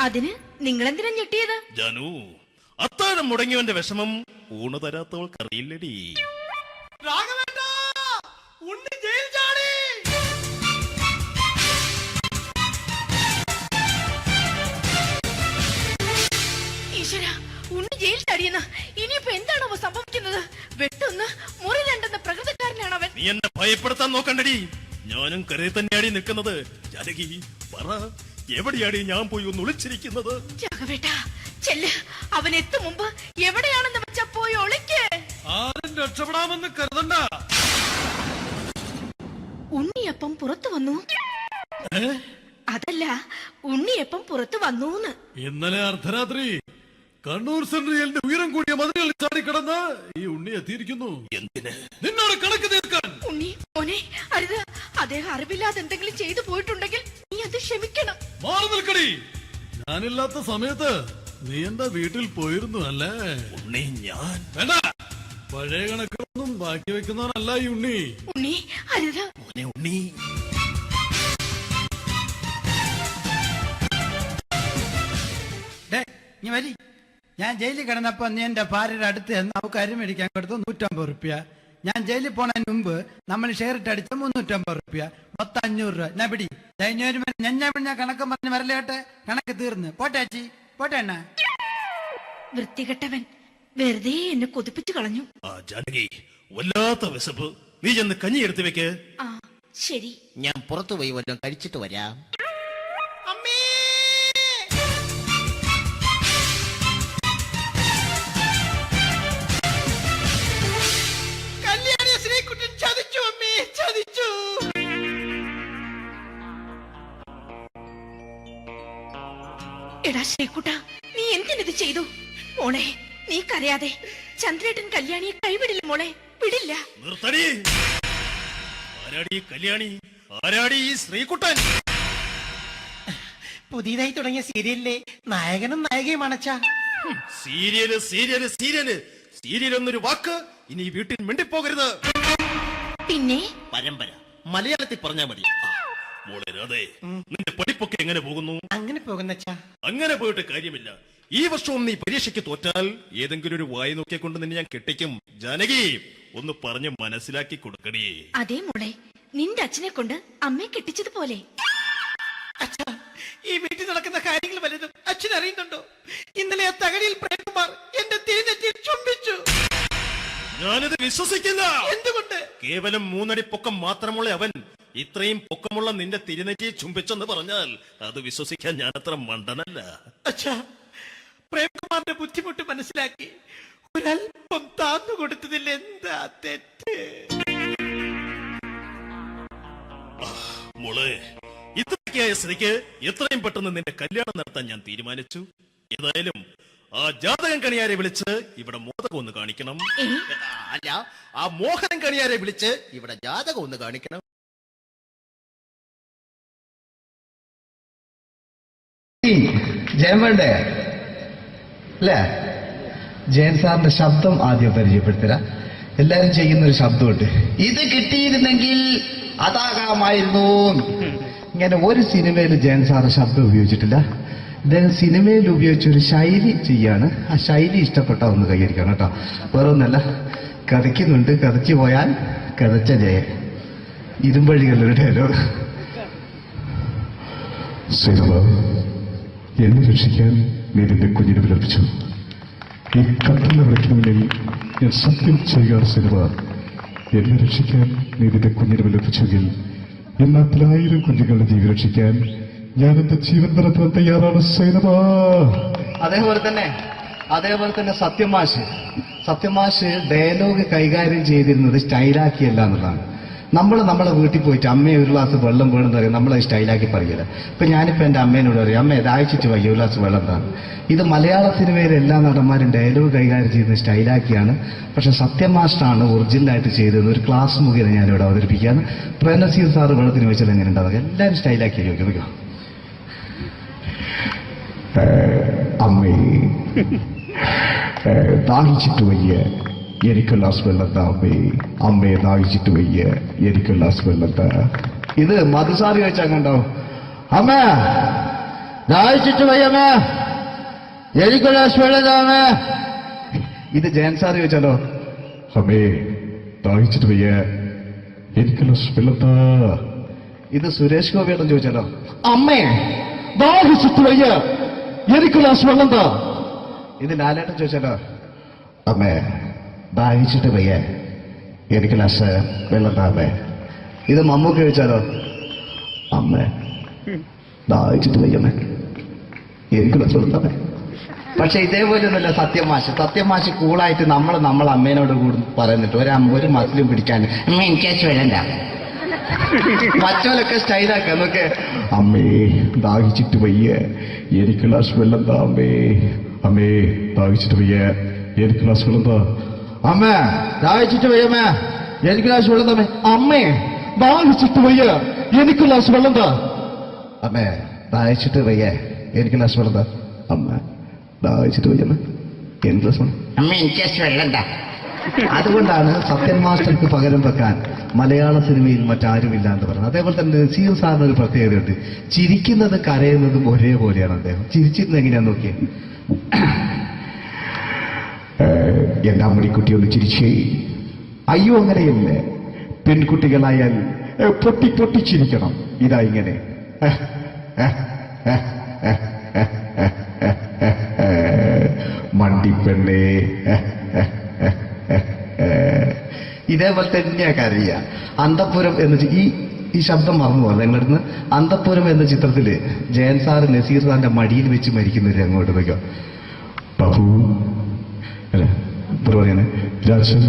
അതിന് നിങ്ങൾ എന്തിനാ ഞെട്ടിയത്? ജാനു, അത്താഴം മുടങ്ങിയവന്റെ വിഷമം ഊണ് തരാത്തവൾക്ക് അറിയില്ലടി. ഈശ്വരാ, ഉണ്ണി ജയിൽ ചാടിയെന്ന്. ഇനിയിപ്പോ എന്താണോ സംഭവിക്കുന്നത്? വെട്ടൊന്ന് മുറി രണ്ടെന്ന പ്രകൃതക്കാരനാണ് അവൻ. നീ എന്നെ ഭയപ്പെടുത്താൻ നോക്കണ്ടടി. ഞാനും കരയിൽ തന്നെയാടി നിൽക്കുന്നത്. ജാനകി, പറ, എവിടെയാടി ഞാൻ പോയി ഒന്ന് ഒളിച്ചിരിക്കുന്നത്? രാഘവേട്ടാ, ചെല്ല്. അവൻ എത്തും മുമ്പ് എവിടെയാണെന്ന് വെച്ചാ പോയി ഒളിക്ക്. ആരും രക്ഷപ്പെടാമെന്ന് കരുതണ്ട. എപ്പം പുറത്തു വന്നു? അതല്ല, ഉണ്ണി എപ്പം പുറത്തു വന്നൂന്ന്. ഇന്നലെ അർദ്ധരാത്രി കണ്ണൂർ സെൻട്രലിന്റെ ഉയരം കൂടിയ മതിലുകളിൽ ചാടിക്കടന്ന് ഈ ഉണ്ണി എത്തിയിരിക്കുന്നു. എന്തിന്? നിന്നോട് കണക്ക് തീർക്കാൻ. ഉണ്ണി മോനെ, അരുത്. അദ്ദേഹം അറിവില്ലാതെ എന്തെങ്കിലും ചെയ്തു പോയിട്ടുണ്ടെങ്കിൽ നീ അത് ക്ഷമിക്കണം. മാറി നിൽക്കടി. ഞാനില്ലാത്ത സമയത്ത് നീ എന്റെ വീട്ടിൽ പോയിരുന്നു അല്ലേ? ഉണ്ണി ഞാൻ വേണ്ട. പഴയ കണക്കൊന്നും ബാക്കി വെക്കുന്നവനല്ല ഈ ഉണ്ണി. ഉണ്ണി അരുത്. ഉണ്ണി ഞാൻ ജയിലിൽ കിടന്നപ്പോ നീ എന്റെ ഭാര്യയുടെ അടുത്ത് നമുക്ക് അരി മേടിക്കാൻ കൊടുത്തു 150 റുപ്യ. ഞാൻ ജയിലിൽ പോണതിന് മുമ്പ് നമ്മൾ ഷെയർ ഇട്ട് അടിച്ച 350 റുപ്യ, മൊത്തം 500 രൂപ. ഞാൻ പിടി ഞാൻ കണക്ക് പറഞ്ഞ് വരലേട്ടെ. കണക്ക് തീർന്ന് പോട്ടെ അച്ചി, പോട്ടെ അണ്ണ. വൃത്തികെട്ടവൻ വെറുതെ എന്നെ കൊതിപ്പിച്ചു കളഞ്ഞു. ജാനകി, വല്ലാത്ത വിശപ്പ്. നീ ചെന്ന് കഞ്ഞി എടുത്തു വെക്ക്. ആ ശരി. ഞാൻ പുറത്തു പോയി വല്ലതും കഴിച്ചിട്ട് വരാം. എടാ ശ്രീകുട്ട, നീ എന്തിനത് ചെയ്തു? മോളെ, നീ കരയാതെ. ചന്ദ്രേട്ടൻ കല്യാണിയെ കൈവിടില്ല മോളെ, വിടില്ല. നിർത്തടി. ആരാടി കല്യാണി? ആരാടി ഈ ശ്രീകുട്ടൻ? പുതിയതായി തുടങ്ങിയ സീരിയലിലെ നായകനും നായികയും അണച്ച. സീരിയല് സീരിയല് സീരിയല് സീരിയൽ എന്നൊരു വാക്ക് ഇനി വീട്ടിൽ മിണ്ടിപ്പോകരുത്. പിന്നെ പരമ്പര മലയാളത്തിൽ പറഞ്ഞാ മതി. മോളെ രാധേ, നിന്റെ പഠിപ്പൊക്കെ എങ്ങനെ പോകുന്നു? അങ്ങനെ പോകുന്ന അങ്ങനെ പോയിട്ട് കാര്യമില്ല. ഈ വർഷവും നീ പരീക്ഷയ്ക്ക് തോറ്റാൽ ഏതെങ്കിലും ഒരു വായി നോക്കിക്കൊണ്ട് നിന്നെ ഞാൻ കെട്ടിക്കും. ജാനകി, ഒന്ന് പറഞ്ഞ് മനസ്സിലാക്കി കൊടുക്കണേ. അതേ മോളെ, നിന്റെ അച്ഛനെ കൊണ്ട് അമ്മയെ കെട്ടിച്ചതുപോലെ. ഈ വീട്ടിൽ നടക്കുന്ന കാര്യങ്ങൾ വലുതും അച്ഛൻ അറിയുന്നുണ്ടോ? ഇന്നലെ ആ തകഴിയിൽ പ്രേംകുമാർ എന്റെ തിരുനെറ്റിയിൽ ചുംബിച്ചു. ഞാനിത് വിശ്വസിക്കില്ല. എന്തുകൊണ്ട്? കേവലം 3 അടി പൊക്കം മാത്രമുള്ള അവൻ ഇത്രയും പൊക്കമുള്ള നിന്റെ തിരുനെറ്റിയെ ചുംബിച്ചെന്ന് പറഞ്ഞാൽ അത് വിശ്വസിക്കാൻ ഞാൻ അത്ര മണ്ടനല്ല. അച്ഛാ, പ്രേംകുമാറിന്റെ ബുദ്ധിമുട്ട് മനസ്സിലാക്കി ഒരല്പം താന്നു കൊടുത്തതിൽ എന്താ തെറ്റ്? മോളെ, ഇത്രയ്ക്കായ സ്ഥിതിക്ക് എത്രയും പെട്ടെന്ന് നിന്റെ കല്യാണം നടത്താൻ ഞാൻ തീരുമാനിച്ചു. ഏതായാലും ആ ജാതകം കണിയാരെ വിളിച്ച് ഇവിടെ മോദകം ഒന്ന് കാണിക്കണം. അല്ല, ആ മോഹനം കണിയാരെ വിളിച്ച് ഇവിടെ ജാതകം ഒന്ന് കാണിക്കണം. ജയൻ വേണ്ടേ അല്ലേ? ജയൻ സാറിന്റെ ശബ്ദം ആദ്യം പരിചയപ്പെടുത്തരാ. എല്ലാരും ചെയ്യുന്ന ഒരു ശബ്ദമുണ്ട്. ഇത് കിട്ടിയിരുന്നെങ്കിൽ അതാകാമായിരുന്നു. ഇങ്ങനെ ഒരു സിനിമയിൽ ജയൻ സാറ് ശബ്ദം ഉപയോഗിച്ചിട്ടില്ല. ഇദ്ദേഹം സിനിമയിൽ ഉപയോഗിച്ചൊരു ശൈലി ചെയ്യാണ്. ആ ശൈലി ഇഷ്ടപ്പെട്ട ഒന്ന് കൈകരിക്കണം കേട്ടോ. വേറെ ഒന്നല്ല, കഥയ്ക്കുന്നുണ്ട്. കഥയ്ക്ക് പോയാൽ കഥച്ച ജയൻ. ഇരുമ്പഴികളുടെ ഡയലോഗ്. എന്നെ രക്ഷിക്കാൻ നീ നിന്റെ കുഞ്ഞിനെ വിലപിച്ചു. ഈ കട്ടള വിളക്കിനുള്ളിൽ ഞാൻ സത്യം ചെയ്യുകയാണ് സിനിമ. എന്നെ രക്ഷിക്കാൻ നീ നിന്റെ കുഞ്ഞിനെ വിലപിച്ചെങ്കിൽ ഈ നാട്ടിൽ 1000 കുഞ്ഞുങ്ങളുടെ ജീവൻ രക്ഷിക്കാൻ ഞാൻ എന്റെ ജീവൻ നടത്താൻ തയ്യാറാണ് സിനിമ. അതേപോലെ തന്നെ സത്യമാഷ് ഡയലോഗ് കൈകാര്യം ചെയ്തിരുന്നത് സ്റ്റൈലാക്കിയല്ല എന്നുള്ളതാണ്. നമ്മളെ വീട്ടിൽ പോയിട്ട് അമ്മയെ ഒരു ഗ്ലാസ് വെള്ളം വേണമെന്ന് പറയും, നമ്മളത് സ്റ്റൈലാക്കി പറയില്ല. ഇപ്പൊ ഞാനിപ്പോ എന്റെ അമ്മേനോട് പറയും, അമ്മ ദാഹിച്ചിട്ട് വയ്യ ഒരു ഗ്ലാസ് വെള്ളം എന്താണ്. ഇത് മലയാള സിനിമയിലെ എല്ലാ നടന്മാരും ഡയലോഗ് കൈകാര്യം ചെയ്യുന്നത് സ്റ്റൈലാക്കിയാണ്. പക്ഷെ സത്യമാഷ്ടാണ് ഒറിജിനലായിട്ട് ചെയ്തത്. ഒരു ക്ലാസ് മുഖേന ഞാനിവിടെ അവതരിപ്പിക്കുകയാണ്. പ്രേംനസീർ സാറ് വെള്ളത്തിന് വെച്ചാൽ എങ്ങനെ ഉണ്ടാവുക? എല്ലാവരും സ്റ്റൈലാക്കി ചോദിക്കും. അമ്മേ, ദാഹിച്ചിട്ട് വയ്യ, എനിക്ക് ഗ്ലാസ് വെള്ളം താ. അമ്മയെ ദാഹിച്ചിട്ട് വയ്യ, എനിക്ക് ഗ്ലാസ് വെള്ളം താ. ഇത് മധുസാറി ചോദിച്ചാൽ കണ്ടോ? അമ്മ ദാഹിച്ചിട്ട് വയ്യമ്മ, എനിക്ക് ഗ്ലാസ് വെള്ളം താ. ഇത് ജയൻ സാറി ചോദിച്ചാലോ? അമ്മേ, ദാഹിച്ചിട്ട് വയ്യ, എനിക്ക് ഗ്ലാസ് വെള്ളം താ. ഇത് സുരേഷ് ഗോപിയോടും ചോദിച്ചാലോ? അമ്മേ ദാഹിച്ചിട്ട് വയ്യ, എനിക്ക് ഗ്ലാസ് വെള്ളം താ. ഇത് ലാലേട്ടൻ ചോദിച്ചാലോ? അമ്മേ, ദാഹിച്ചിട്ട് വയ്യ, എനിക്ക് ഗ്ലാസ് വെള്ളം താ. അമ്മേ. ഇത് മമ്മൂക്ക് ചോദിച്ചാലോ? അമ്മേ, ദാഹിച്ചിട്ട് വയ്യമ്മേ, എനിക്ക് ഗ്ലാസ് വെള്ളം താ. പക്ഷെ ഇതേപോലെ ഒന്നുമല്ല സത്യമാഷ് കൂളായിട്ട് നമ്മളെ അമ്മേനോട് കൂടി പറയുന്നിട്ട് ഒരു മസിലും പിടിക്കാൻ അമ്മ എനിക്ക് വേണ്ട മറ്റവരൊക്കെ സ്റ്റൈലാക്ക നോക്കെ. അമ്മേ ദാഹിച്ചിട്ട് വയ്യ, എനിക്ക് ഗ്ലാസ് വെള്ളം താ അമ്മേ. അമ്മേ ദാഹിച്ചിട്ട് വയ്യ, എനിക്ക് ഗ്ലാസ് വെള്ളം താ. അമ്മേ ദാഹിച്ചിട്ട് വയ്യമ്മേ, എനിക്ക് ഗ്ലാസ് വെള്ളം തമ്മേ. അമ്മേ ദാഹിച്ചിട്ട് വയ്യ, എനിക്ക് ഗ്ലാസ് വെള്ളം താ. അമ്മേ ദാഹിച്ചിട്ട് വയ്യ, എനിക്ക് ഗ്ലാസ് വെള്ളം താ. അമ്മ ദാഹിച്ചിട്ട് വയ്യമ്മ, എനിക്ക് ഗ്ലാസ് വെള്ളം. അമ്മ എനിക്ക് വെള്ളം താ. അതുകൊണ്ടാണ് സത്യൻ മാസ്റ്റർക്ക് പകരം വെക്കാൻ മലയാള സിനിമയിൽ മറ്റാരുമില്ല എന്ന് പറയുന്നത്. അതേപോലെ തന്നെ നസീർ സാറിന് ഒരു പ്രത്യേകതയുണ്ട്. ചിരിക്കുന്നതും കരയുന്നതും ഒരേപോലെയാണ് അദ്ദേഹം. ചിരിച്ചിരുന്നത് എങ്ങനെയാന്ന് നോക്കിയേ. എന്റെ അമ്മണിക്കുട്ടി ഒന്ന് ചിരിച്ചേ. അയ്യോ അങ്ങനെയല്ല, പെൺകുട്ടികളായാൽ പൊട്ടി പൊട്ടി ചിരിക്കണം. ഇതാ ഇങ്ങനെ മണ്ടിപ്പെണ്ണേ. ഇതേപോലെ തന്നെയാ കരയ. അന്തപ്പുരം എന്ന ഈ ശബ്ദം മറന്നു പോകാം നിങ്ങളിടുന്ന്. അന്തപ്പുരം എന്ന ചിത്രത്തില് ജയൻ സാറ് നസീർ സാറിന്റെ മടിയിൽ വെച്ച് മരിക്കുന്ന ഒരു അങ്ങോട്ട് നോക്കാം. ബാബു അല്ല പറയാണ്, രാജൻ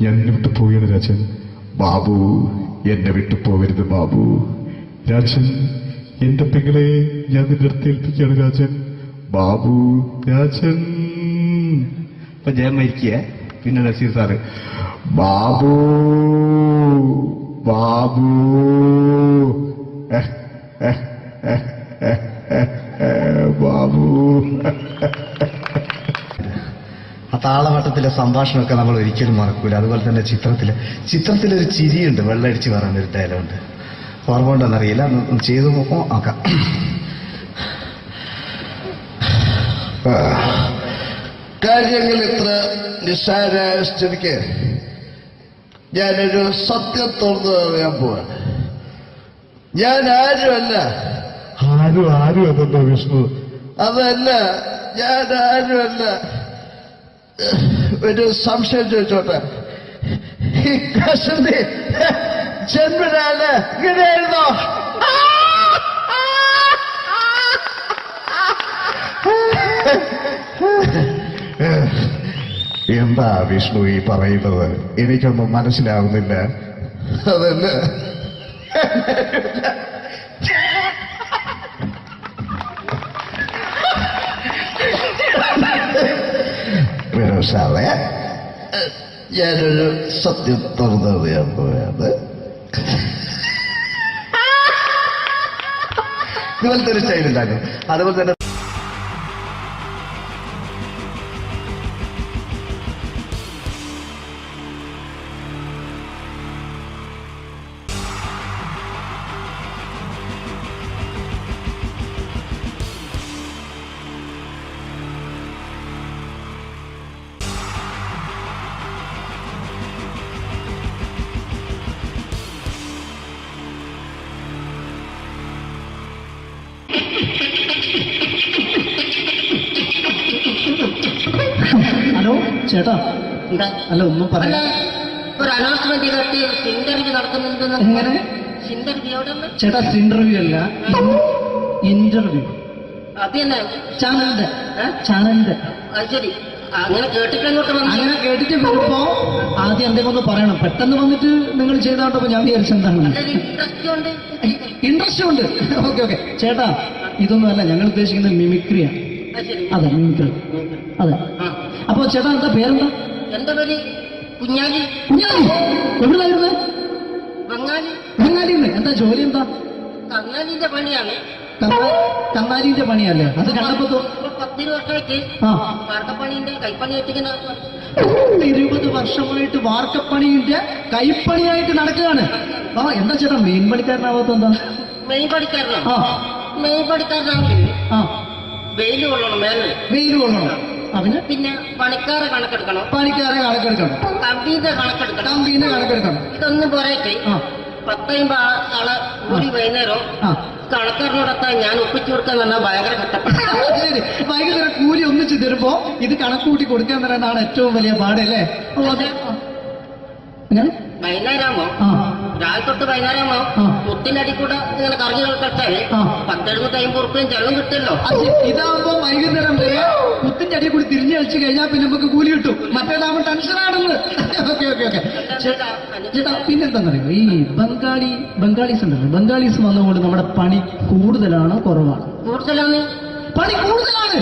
ഞാൻ എന്നെ വിട്ടു പോവുകയാണ് രാജൻ. ബാബു എന്നെ വിട്ടു പോകരുത് ബാബു. രാജൻ എന്റെ പെങ്ങളെ ഞാൻ നിന്റെ അടുത്ത് ഏൽപ്പിക്കുകയാണ് രാജൻ. ബാബു രാജൻ. ഇപ്പൊ ജയൻ മരിക്കുക, പിന്നെ നസീർ സാറ് ബാബു ബാബു ബാബു. ആ താളവട്ടത്തിലെ സംഭാഷണമൊക്കെ നമ്മൾ ഒരിക്കലും മറക്കൂല. അതുപോലെ തന്നെ ചിത്രത്തിലൊരു ചിരിയുണ്ട്, വെള്ളടിച്ച് പറയുന്നൊരു ഡയലോഗുണ്ട്. ഓർമ്മ ഉണ്ടോന്നറിയില്ല, ഒന്ന് ചെയ്തു നോക്കാം. കാര്യങ്ങൾ ഇത്ര നിസ്സാരായ സ്ഥിതിക്ക് ഞാനൊരു സത്യം തുറന്നു പറയാൻ പോവാണ്. ഞാൻ ആരുമല്ല. ആരും അതെന്താ വിഷ്ണു? അതല്ല, ഞാൻ ആരുമല്ല. ഒരു സംശയം ചോദിച്ചോട്ടെ, ഈ കസന്തി ജന്മനാണ് ഇങ്ങനെയായിരുന്നോ? എന്താ വിഷ്ണു ഈ പറയുന്നത്? എനിക്കൊന്നും മനസ്സിലാവുന്നില്ല. അതല്ല, സാറേ ഞാനൊരു സത്യം തുറന്നറിയാൻ പോയത്. ഇതുപോലത്തെ ഒരു സ്റ്റൈൽ ഉണ്ടാക്കും. അതുപോലെ തന്നെ ഹലോ ചേട്ടാ, എന്താ അല്ല ഒന്നും അല്ല, പറയാ. ഒരു അനൗൺസ്മെന്റ് ചെയ്തിട്ട് ഇന്റർവ്യൂ നടക്കുന്നുണ്ടെന്ന്. എങ്ങനെ ഇന്റർവ്യൂ എവിടെ നിന്ന്? ചേട്ടാ? ഇന്റർവ്യൂ അല്ല, ഇന്റർവ്യൂ. അത് തന്നെ ചാനലിന്റെ. അത് ശരി, അങ്ങനെ കേട്ടിട്ട് അങ്ങോട്ട് വന്നു. അങ്ങനെ കേട്ടിട്ട് വരുമ്പോ ആദ്യം എന്തെങ്കിലും ഒന്ന് പറയണം. പെട്ടെന്ന് വന്നിട്ട് നിങ്ങൾ ചെയ്താണ്ടപ്പോ ഞാൻ വിചാരിച്ചു എന്താണ് ഇൻട്രസ്റ്റ് ഉണ്ട്. ഓക്കെ ചേട്ടാ, ഇതൊന്നും അല്ല ഞങ്ങൾ ഉദ്ദേശിക്കുന്നത് മിമിക്രിയാണ്. അതെ, മിമിക്രി. അതെ. അപ്പൊ ചേട്ടാ എന്താ പേരെന്താ? എന്റെ പേര് കുഞ്ഞാലി. എവിടെയായിരുന്നു? ബംഗാളി. എന്താ ജോലി? എന്താ? കന്നാലിന്റെ പണിയാണ്. കന്നാലിന്റെ പണിയല്ലേ? അത് കണ്ടപ്പോ 10 വർഷമായിട്ട് വാർക്കപ്പണിന്റെ കൈപ്പണിയായിട്ട് ഇങ്ങനെ 20 വർഷമായിട്ട് വാർക്കപ്പണിന്റെ കൈപ്പണിയായിട്ട് നടക്കുകയാണ്. എന്താ ചേട്ടാ മെയിൻ പണിക്കാരനാവാത്ത? എന്താ മെയിൻ പണിക്കാരനാണെങ്കിൽ വെയിൽ കൊള്ളണം, വെയിൽ കൊള്ളണം. അതിന് പിന്നെ പണിക്കാരെ കണക്കെടുക്കണം, കമ്പീന്റെ കണക്കെടുക്കണം. ഇതൊന്നും പോരായിട്ട് 10-50 ആളെ കൂടി വൈകുന്നേരം കണക്കാരനോടൊക്കെ ഞാൻ ഒപ്പിച്ചു കൊടുക്കാൻ പറഞ്ഞാൽ ഭയങ്കര കഷ്ടപ്പെട്ടു. വൈകുന്നേരം കൂലി ഒന്നിച്ച് തരുമ്പോ ഇത് കണക്കൂട്ടി കൊടുക്കാൻ തരാനാണ് ഏറ്റവും വലിയ പാടല്ലേ? വൈകുന്നേരമാകുമ്പോ രാവിലെ തൊട്ട് വൈകുന്നേരം മുത്തിന്റെ അടി കൂടെ ഇങ്ങനെ കറങ്ങി കളിച്ചാൽ 10-70 ഉറുപ്പിയും ചെലവും കിട്ടുമല്ലോ. ഇതാവുമ്പോ വൈകുന്നേരം വരെ മുത്തിന്റെ അടി കൂടി തിരിഞ്ഞു കളിച്ചു കഴിഞ്ഞാൽ പിന്നെ നമുക്ക് കൂലി കിട്ടും. മറ്റേതാവുമ്പോ ടെൻഷനാണെന്ന്. Okay okay okay. ചേട്ടാ പിന്നെന്താണെന്നറിയോ, ഈ ബംഗാളീസ് ഉണ്ടല്ലോ, ബംഗാളീസ് വന്നുകൊണ്ട് നമ്മുടെ പണി കൂടുതലാണ് കുറവാണ്? കൂടുതലാണ്. പണി കൂടുതലാണ്.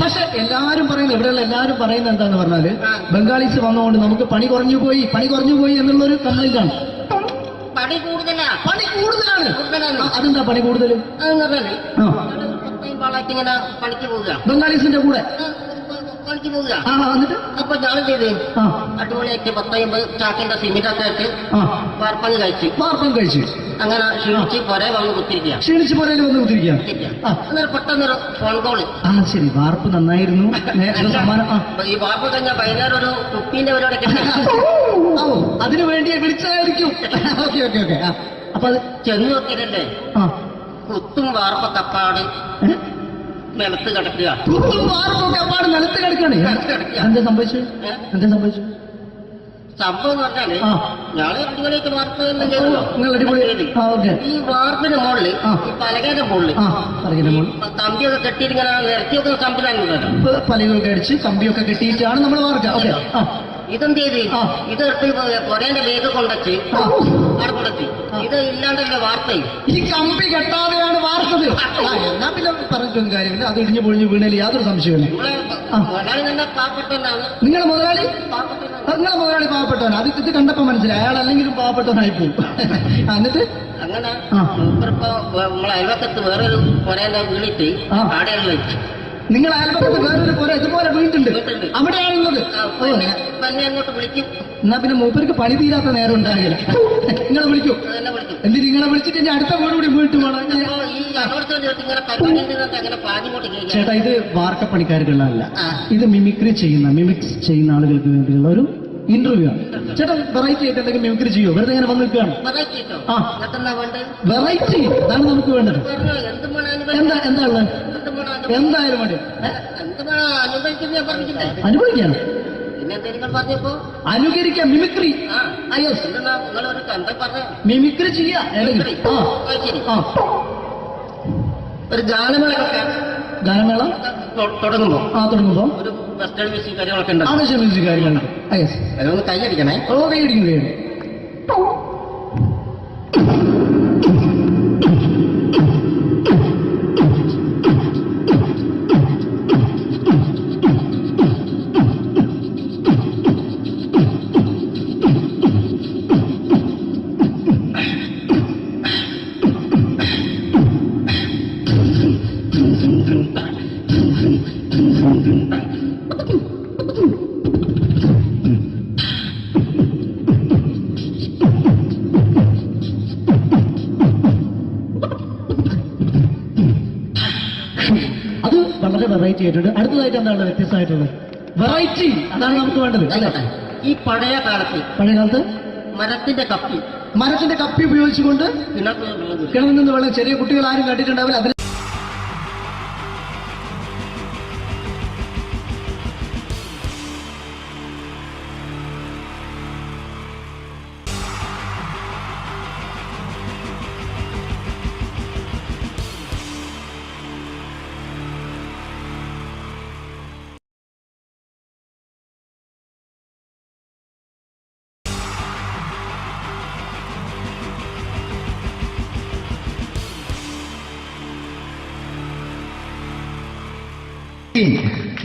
പക്ഷെ എല്ലാരും പറയുന്നത്, ഇവിടെയുള്ള എല്ലാരും പറയുന്നത് എന്താന്ന് പറഞ്ഞാല് ബംഗാളീസ് വന്നുകൊണ്ട് നമുക്ക് പണി കുറഞ്ഞു പോയി എന്നുള്ളൊരു കംപ്ലൈന്റ് ആണ്. പണി കൂടുതലാണ്. അതെന്താ പണി കൂടുതൽ? ഇങ്ങനെ പണിക്ക് പോവുക ബംഗാളീസിന്റെ കൂടെ പണിക്ക് പോവുക. എന്നിട്ട് അപ്പൊ ഞാൻ ചെയ്ത് അടിപൊളിയായിട്ട് 10-50 ചാക്കിന്റെ സിമെന്റ് ഒക്കെ ആയിട്ട് വാർപ്പം കഴിച്ചു. അങ്ങനെ ക്ഷീണിച്ച് പുറേ വന്ന് കുത്തിരിക്കുക. അന്നേരം പെട്ടെന്നൊരു ഫോൺ കോള്. ശരി, വാർപ്പ് നന്നായിരുന്നു. ഈ വാർപ്പ് കഴിഞ്ഞാൽ വൈകുന്നേരം ഒരു കുപ്പീന്റെ പരിപാടി കിട്ടി. അതിനു വേണ്ടിയാ വിളിച്ചതായിരിക്കും. Okay okay okay. അപ്പൊ അത് ചെന്ന് നോക്കിയതല്ലേ, കുത്തും വാർപ്പ തപ്പാട് നിലത്ത് കിടക്കുക. നിലത്ത് കിടക്കാണ്. എന്താ സംഭവിച്ചു? സംഭവം എന്ന് പറഞ്ഞാല് ഞാള് അടിപൊളിയായിട്ട് വാർത്തയെല്ലാം ചെയ്തല്ലോ. ഈ വാർപ്പിന്റെ മുകളിൽ ഈ പലകയുടെ മുകളിൽ കമ്പിയൊക്കെ കെട്ടിയിട്ടിങ്ങനെ നിരത്തി വെക്കുന്ന സംവിധാനം, പലകൊക്കെ അടിച്ച് കമ്പിയൊക്കെ കെട്ടിയിട്ടാണ് നമ്മൾ വാർക്ക. ഇതെന്ത് ചെയ്ത് ഇതെടുത്ത് കൊറേന്റെ വേഗം കൊണ്ടച്ച് അവിടെ കൊണ്ടച്ച് ഇത് ഇല്ലാണ്ടല്ലേ വാർത്തയും. ഈ കമ്പി കെട്ടാതെയാണ് വാർത്തത്. എന്നാ പിന്നെ പറഞ്ഞിട്ടൊന്നും കാര്യമില്ല. അത് ഇടിഞ്ഞു പൊളിഞ്ഞു വീണേൽ യാതൊരു സംശയമില്ല. മുതലാളി തന്നെ പാവപ്പെട്ടവനാണ്. നിങ്ങളെ മുതലാളി പാവപ്പെട്ടവനാണ്. അത് ഇത് കണ്ടപ്പോ മനസ്സിലായി. അയാൾ അല്ലെങ്കിലും പാവപ്പെട്ടവനായി പോകും. എന്നിട്ട് അങ്ങനെ മൂപ്പറിപ്പോ നമ്മളെ അയൽവക്കത്ത് വേറൊരു കൊറേന്റെ വീണിട്ട് ആടെയാണ് വെച്ചു. നിങ്ങൾ അയൽപക്കത്ത് വേറൊരു കുറെ ഇതുപോലെ വീട്ടുണ്ട്, അവിടെയാണുള്ളത്. അങ്ങോട്ട് വിളിക്കും. എന്നാ പിന്നെ മൂപ്പർക്ക് പണി തീരാത്ത നേരം ഉണ്ടാകില്ല. നിങ്ങളെ വിളിക്കും. എന്തിന് നിങ്ങളെ വിളിച്ചിട്ട് ഇനി അടുത്ത വീട് കൂടി വീട്ടു പോകണം. ചേട്ടാ, ഇത് വാർക്കപ്പണിക്കാർക്കുള്ളതല്ല. ഇത് മിമിക്സ് ചെയ്യുന്ന ആളുകൾക്ക് വേണ്ടിയുള്ള ഒരു ഇന്റർവ്യൂ ആണ്. ചേട്ടാ വെറൈറ്റി ആയിട്ട് എന്തെങ്കിലും മിമിക്രി ചെയ്യോ? വെറുതെ ഇങ്ങനെ വന്ന് നിൽക്കുകയാണ്. വെറൈറ്റി അതാണ് നമുക്ക് വേണ്ടത്. എന്താ ഉള്ളത്? എന്തായാലും മതി. അനുഭവിക്കാം, അനുകരിക്കാം. മിമിക്രി മിമിക്രി ചെയ്യാ. ഒരു ഗാനമേള തുടങ്ങുമ്പോ ഒരു വെസ്റ്റേൺ മ്യൂസിക് കാര്യങ്ങളൊക്കെ ഉണ്ട്. മ്യൂസിക് കാര്യങ്ങളുണ്ട്. അതൊന്ന് കൈയടിക്കണേ. കൈയടിക്കുന്നു. വളരെ വെറൈറ്റി ആയിട്ടുണ്ട്. അടുത്തതായിട്ട് എന്താണ് വ്യത്യസ്തമായിട്ടുള്ളത്? വെറൈറ്റി അതാണ് നമുക്ക് വേണ്ടത് അല്ലേ? ഈ പഴയ കാലത്ത് മരത്തിന്റെ കപ്പി ഉപയോഗിച്ചുകൊണ്ട് കിണറിൽ നിന്ന് വെള്ളം, ചെറിയ കുട്ടികൾ ആരും കണ്ടിട്ടുണ്ടാവില്ല. അതിന്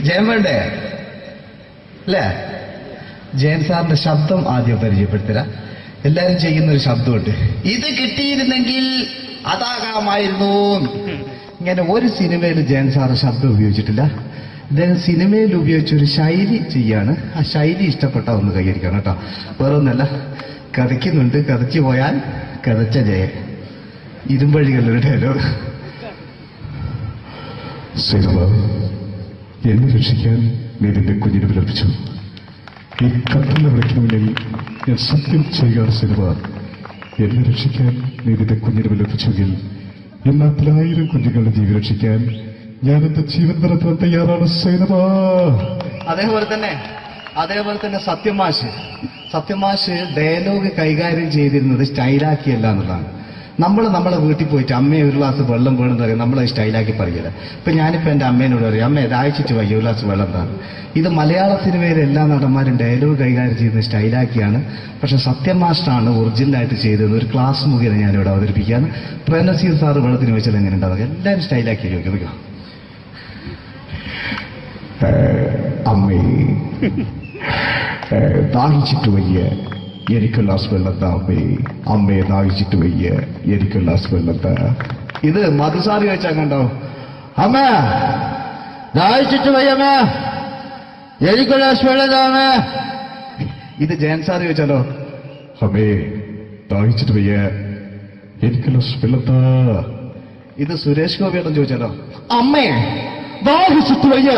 ജയം വേണ്ടേ അല്ലേ? ജയൻ സാറിന്റെ ശബ്ദം ആദ്യം പരിചയപ്പെടുത്തരാ. എല്ലാരും ചെയ്യുന്ന ഒരു ശബ്ദമുണ്ട്, ഇത് കിട്ടിയിരുന്നെങ്കിൽ അതാകാമായിരുന്നു. ഇങ്ങനെ ഒരു സിനിമയിൽ ജയൻ സാറ് ശബ്ദം ഉപയോഗിച്ചിട്ടില്ല. അദ്ദേഹം സിനിമയിൽ ഉപയോഗിച്ചൊരു ശൈലി ചെയ്യാണ്. ആ ശൈലി ഇഷ്ടപ്പെട്ട ഒന്ന് കൈകരിക്കണം കേട്ടോ. വേറെ ഒന്നല്ല, കഥയ്ക്കുന്നുണ്ട്, കഥച്ചു പോയാൽ കഥച്ച ജയൻ. ഇരുമ്പഴികളുടെ ഡയലോഗ്. എന്നെ രക്ഷിക്കാൻ നീ നിന്റെ കുഞ്ഞിനെ വിലപിച്ചു. ഈ കത്തുന്ന വിളക്കിന് മുന്നിൽ ഞാൻ സത്യം ചെയ്യുകയാണ് സിനിമ. എന്നെ രക്ഷിക്കാൻ നീ നിന്റെ കുഞ്ഞിനെ വിലപിച്ചെങ്കിൽ ഈ 40,000 കുഞ്ഞുങ്ങളുടെ ജീവൻ രക്ഷിക്കാൻ ഞാൻ എന്റെ ജീവൻ നടത്താൻ തയ്യാറാണ് സൈനമ. അതേപോലെ തന്നെ അതേപോലെ തന്നെ സത്യമാഷ് ഡയലോഗ് കൈകാര്യം ചെയ്തിരുന്നത് സ്റ്റൈലാക്കിയല്ല എന്നുള്ളതാണ്. നമ്മളെ വീട്ടിൽ പോയിട്ട് അമ്മയെ ഒരു ഗ്ലാസ് വെള്ളം വേണമെന്ന് പറയും, നമ്മളത് സ്റ്റൈലാക്കി പറയില്ല. ഇപ്പൊ ഞാനിപ്പോ എന്റെ അമ്മേനോട് പറയും, അമ്മ ദാഹിച്ചിട്ട് വയ്യ ഒരു ഗ്ലാസ് വെള്ളം എന്താണ്. ഇത് മലയാള സിനിമയിലെ എല്ലാ നടന്മാരും ഡയലോഗ് കൈകാര്യം ചെയ്യുന്നത് സ്റ്റൈലാക്കിയാണ്. പക്ഷെ സത്യമാഷ്ടാണ് ഒറിജിനലായിട്ട് ചെയ്തത്. ഒരു ക്ലാസ് മുഖേന ഞാനിവിടെ അവതരിപ്പിക്കുകയാണ്. പ്രേംനസീർ സാറ് വെള്ളത്തിന് വെച്ചാൽ എങ്ങനെ ഉണ്ടാവുക? എല്ലാവരും സ്റ്റൈലാക്കി ചോദിക്കും. അമ്മേ ദാഹിച്ചിട്ട് വയ്യ എനിക്ക് ഗ്ലാസ് വെള്ളം താ അമ്മേ. അമ്മയെ ദാഹിച്ചിട്ട് വയ്യ എനിക്ക് ഗ്ലാസ് വെള്ളം താ. ഇത് മധുസാറി വെച്ചാൽ കണ്ടോ, അമ്മ ദാഹിച്ചിട്ട് വയ്യമ്മേ എനിക്ക് ഗ്ലാസ് വെള്ളം താ അമ്മേ. ഇത് ജയൻ സാറി വെച്ചാലോ, അമ്മേ ദാഹിച്ചിട്ട് വയ്യ എനിക്ക് ഗ്ലാസ് വെള്ളം താ. ഇത് സുരേഷ് ഗോപിയോടും ചോദിച്ചാലോ, അമ്മേ ദാഹിച്ചിട്ട് വയ്യ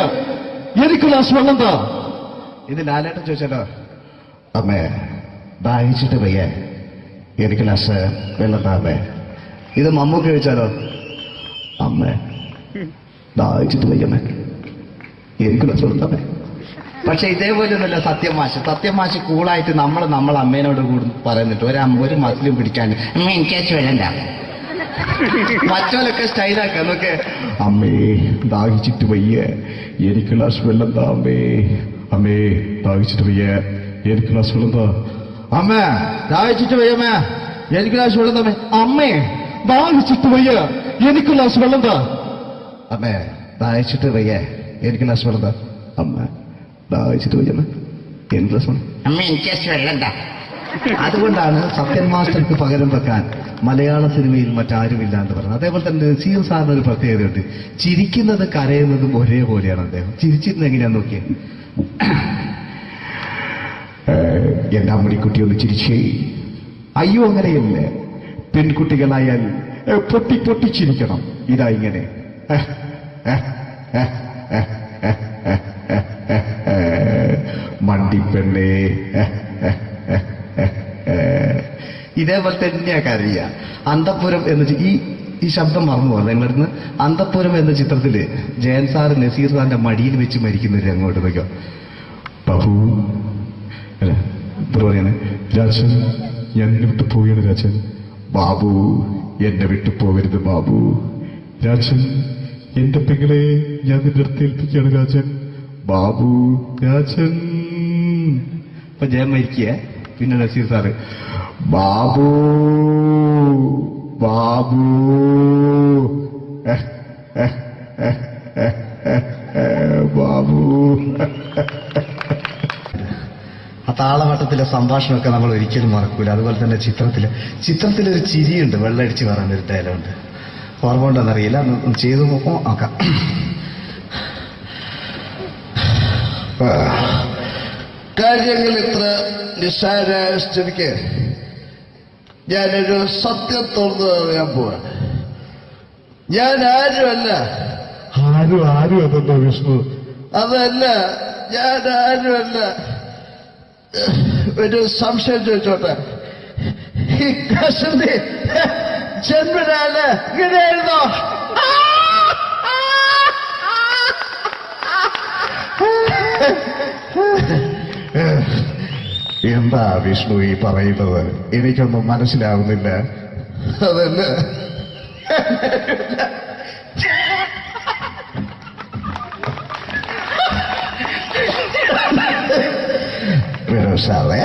എനിക്ക് ഗ്ലാസ് വെള്ളം താ. ഇത് ലാലേട്ടൻ ചോദിച്ചാലോ, അമ്മേ ദാഹിച്ചിട്ട് വയ്യ എനിക്ക് ഗ്ലാസ് വെള്ളം താ അമ്മേ. ഇത് മമ്മൂക്ക് ചോദിച്ചാലോ, അമ്മേ ദാഹിച്ചിട്ട് വയ്യമ്മേ എനിക്ക് ഗ്ലാസ് വെള്ളം താ അമ്മേ. പക്ഷെ ഇതേപോലെയൊന്നുമല്ല സത്യമാഷ് കൂളായിട്ട് നമ്മളെ അമ്മേനോട് കൂടി പറയുന്നിട്ട് ഒരു മസിലും പിടിക്കാൻ അമ്മ എനിക്ക് വേണ്ട. മറ്റോലൊക്കെ സ്റ്റൈലാക്കാം നോക്കെ. അമ്മേ ദാഹിച്ചിട്ട് വയ്യ എനിക്ക് ഗ്ലാസ് വെള്ളം താ അമ്മേ. അമ്മേ ദാഹിച്ചിട്ട് വയ്യ എനിക്ക് ഗ്ലാസ് വെള്ളം താ. അമ്മ ദാഹിച്ചിട്ട് വയ്യമ്മ എനിക്ക് ഗ്ലാസ് വെള്ളം തമ്മേ. അമ്മേ ദാഹിച്ചിട്ട് വയ്യ എനിക്ക് ഗ്ലാസ് വെള്ളം താ. അമ്മേ ദാഹിച്ചിട്ട് വയ്യ എനിക്ക് ഗ്ലാസ് വെള്ളം താ. അമ്മ ദാഹിച്ചിട്ട് വയ്യമ്മ എനിക്ക് ഗ്ലാസ് വെള്ളം. അമ്മ എനിക്ക് വെള്ളം താ. അതുകൊണ്ടാണ് സത്യൻ മാസ്റ്റർക്ക് പകരം വെക്കാൻ മലയാള സിനിമയിൽ മറ്റാരുമില്ല എന്ന് പറയുന്നത്. അതേപോലെ തന്നെ നസീർ സാറിന് ഒരു പ്രത്യേകതയുണ്ട്. ചിരിക്കുന്നത് കരയുന്നതും ഒരേപോലെയാണ് അദ്ദേഹം. ചിരിച്ചിരുന്നത് എങ്ങനെയാന്ന് നോക്കിയേ. എന്റെ അമ്മണിക്കുട്ടി ഒന്ന് ചിരിച്ചേ. അയ്യോ അങ്ങനെയല്ല, പെൺകുട്ടികളായാൽ പൊട്ടി പൊട്ടിച്ചിരിക്കണം. ഇതാ ഇങ്ങനെ മണ്ടിപ്പെണ്ണേ. ഇതേപോലെ തന്നെയാ കരയ. അന്തപ്പുരം എന്ന ഈ ശബ്ദം മറന്നു പോകുന്നത് നിങ്ങളിടുന്ന്. അന്തപ്പുരം എന്ന ചിത്രത്തില് ജയൻ സാറ് നസീർ സാറിന്റെ മടിയിൽ വെച്ച് മരിക്കുന്നവര് അങ്ങോട്ട് നോക്കിയോ. ബാബു പറയാണ്, രാജൻ ഞാൻ എന്നെ വിട്ടു പോവുകയാണ് രാജൻ. ബാബു എന്നെ വിട്ടു പോകരുത് ബാബു. രാജൻ എന്റെ പെങ്ങളെ ഞാൻ നിന്റെ അടുത്ത് ഏൽപ്പിക്കുകയാണ് രാജൻ. ബാബു രാജൻ. ഇപ്പൊ ജയൻ മരിക്കുക. പിന്നെ നസീർ സാറ് ബാബു ബാബു ബാബു. ആ താളവട്ടത്തിലെ സംഭാഷണമൊക്കെ നമ്മൾ ഒരിക്കലും മറക്കൂല. അതുപോലെ തന്നെ ചിത്രത്തിലൊരു ചിരിയുണ്ട്, വെള്ളടിച്ച് പറയാനൊരു ഡയലോഗുണ്ട്. ഓർമ്മ ഉണ്ടെന്നറിയില്ല, ചെയ്തു നോക്കാം. കാര്യങ്ങൾ ഇത്ര നിസ്സാരമായ സ്ഥിതിക്ക് ഞാനൊരു സത്യം തുറന്നു പറയാൻ പോവാ. ഞാൻ ആരുമല്ല. ആരും അതെന്താ വിഷ്ണു? അതല്ല, ഞാൻ ആരുമല്ല. ഒരു സംശയം ചോദിച്ചോട്ടെ, ഈ കസന്തി ജന്മനാണ് ഇങ്ങനെയായിരുന്നോ? എന്താ വിഷ്ണു ഈ പറയുന്നത്? എനിക്കൊന്നും മനസ്സിലാവുന്നില്ല. അതല്ല, സാറേ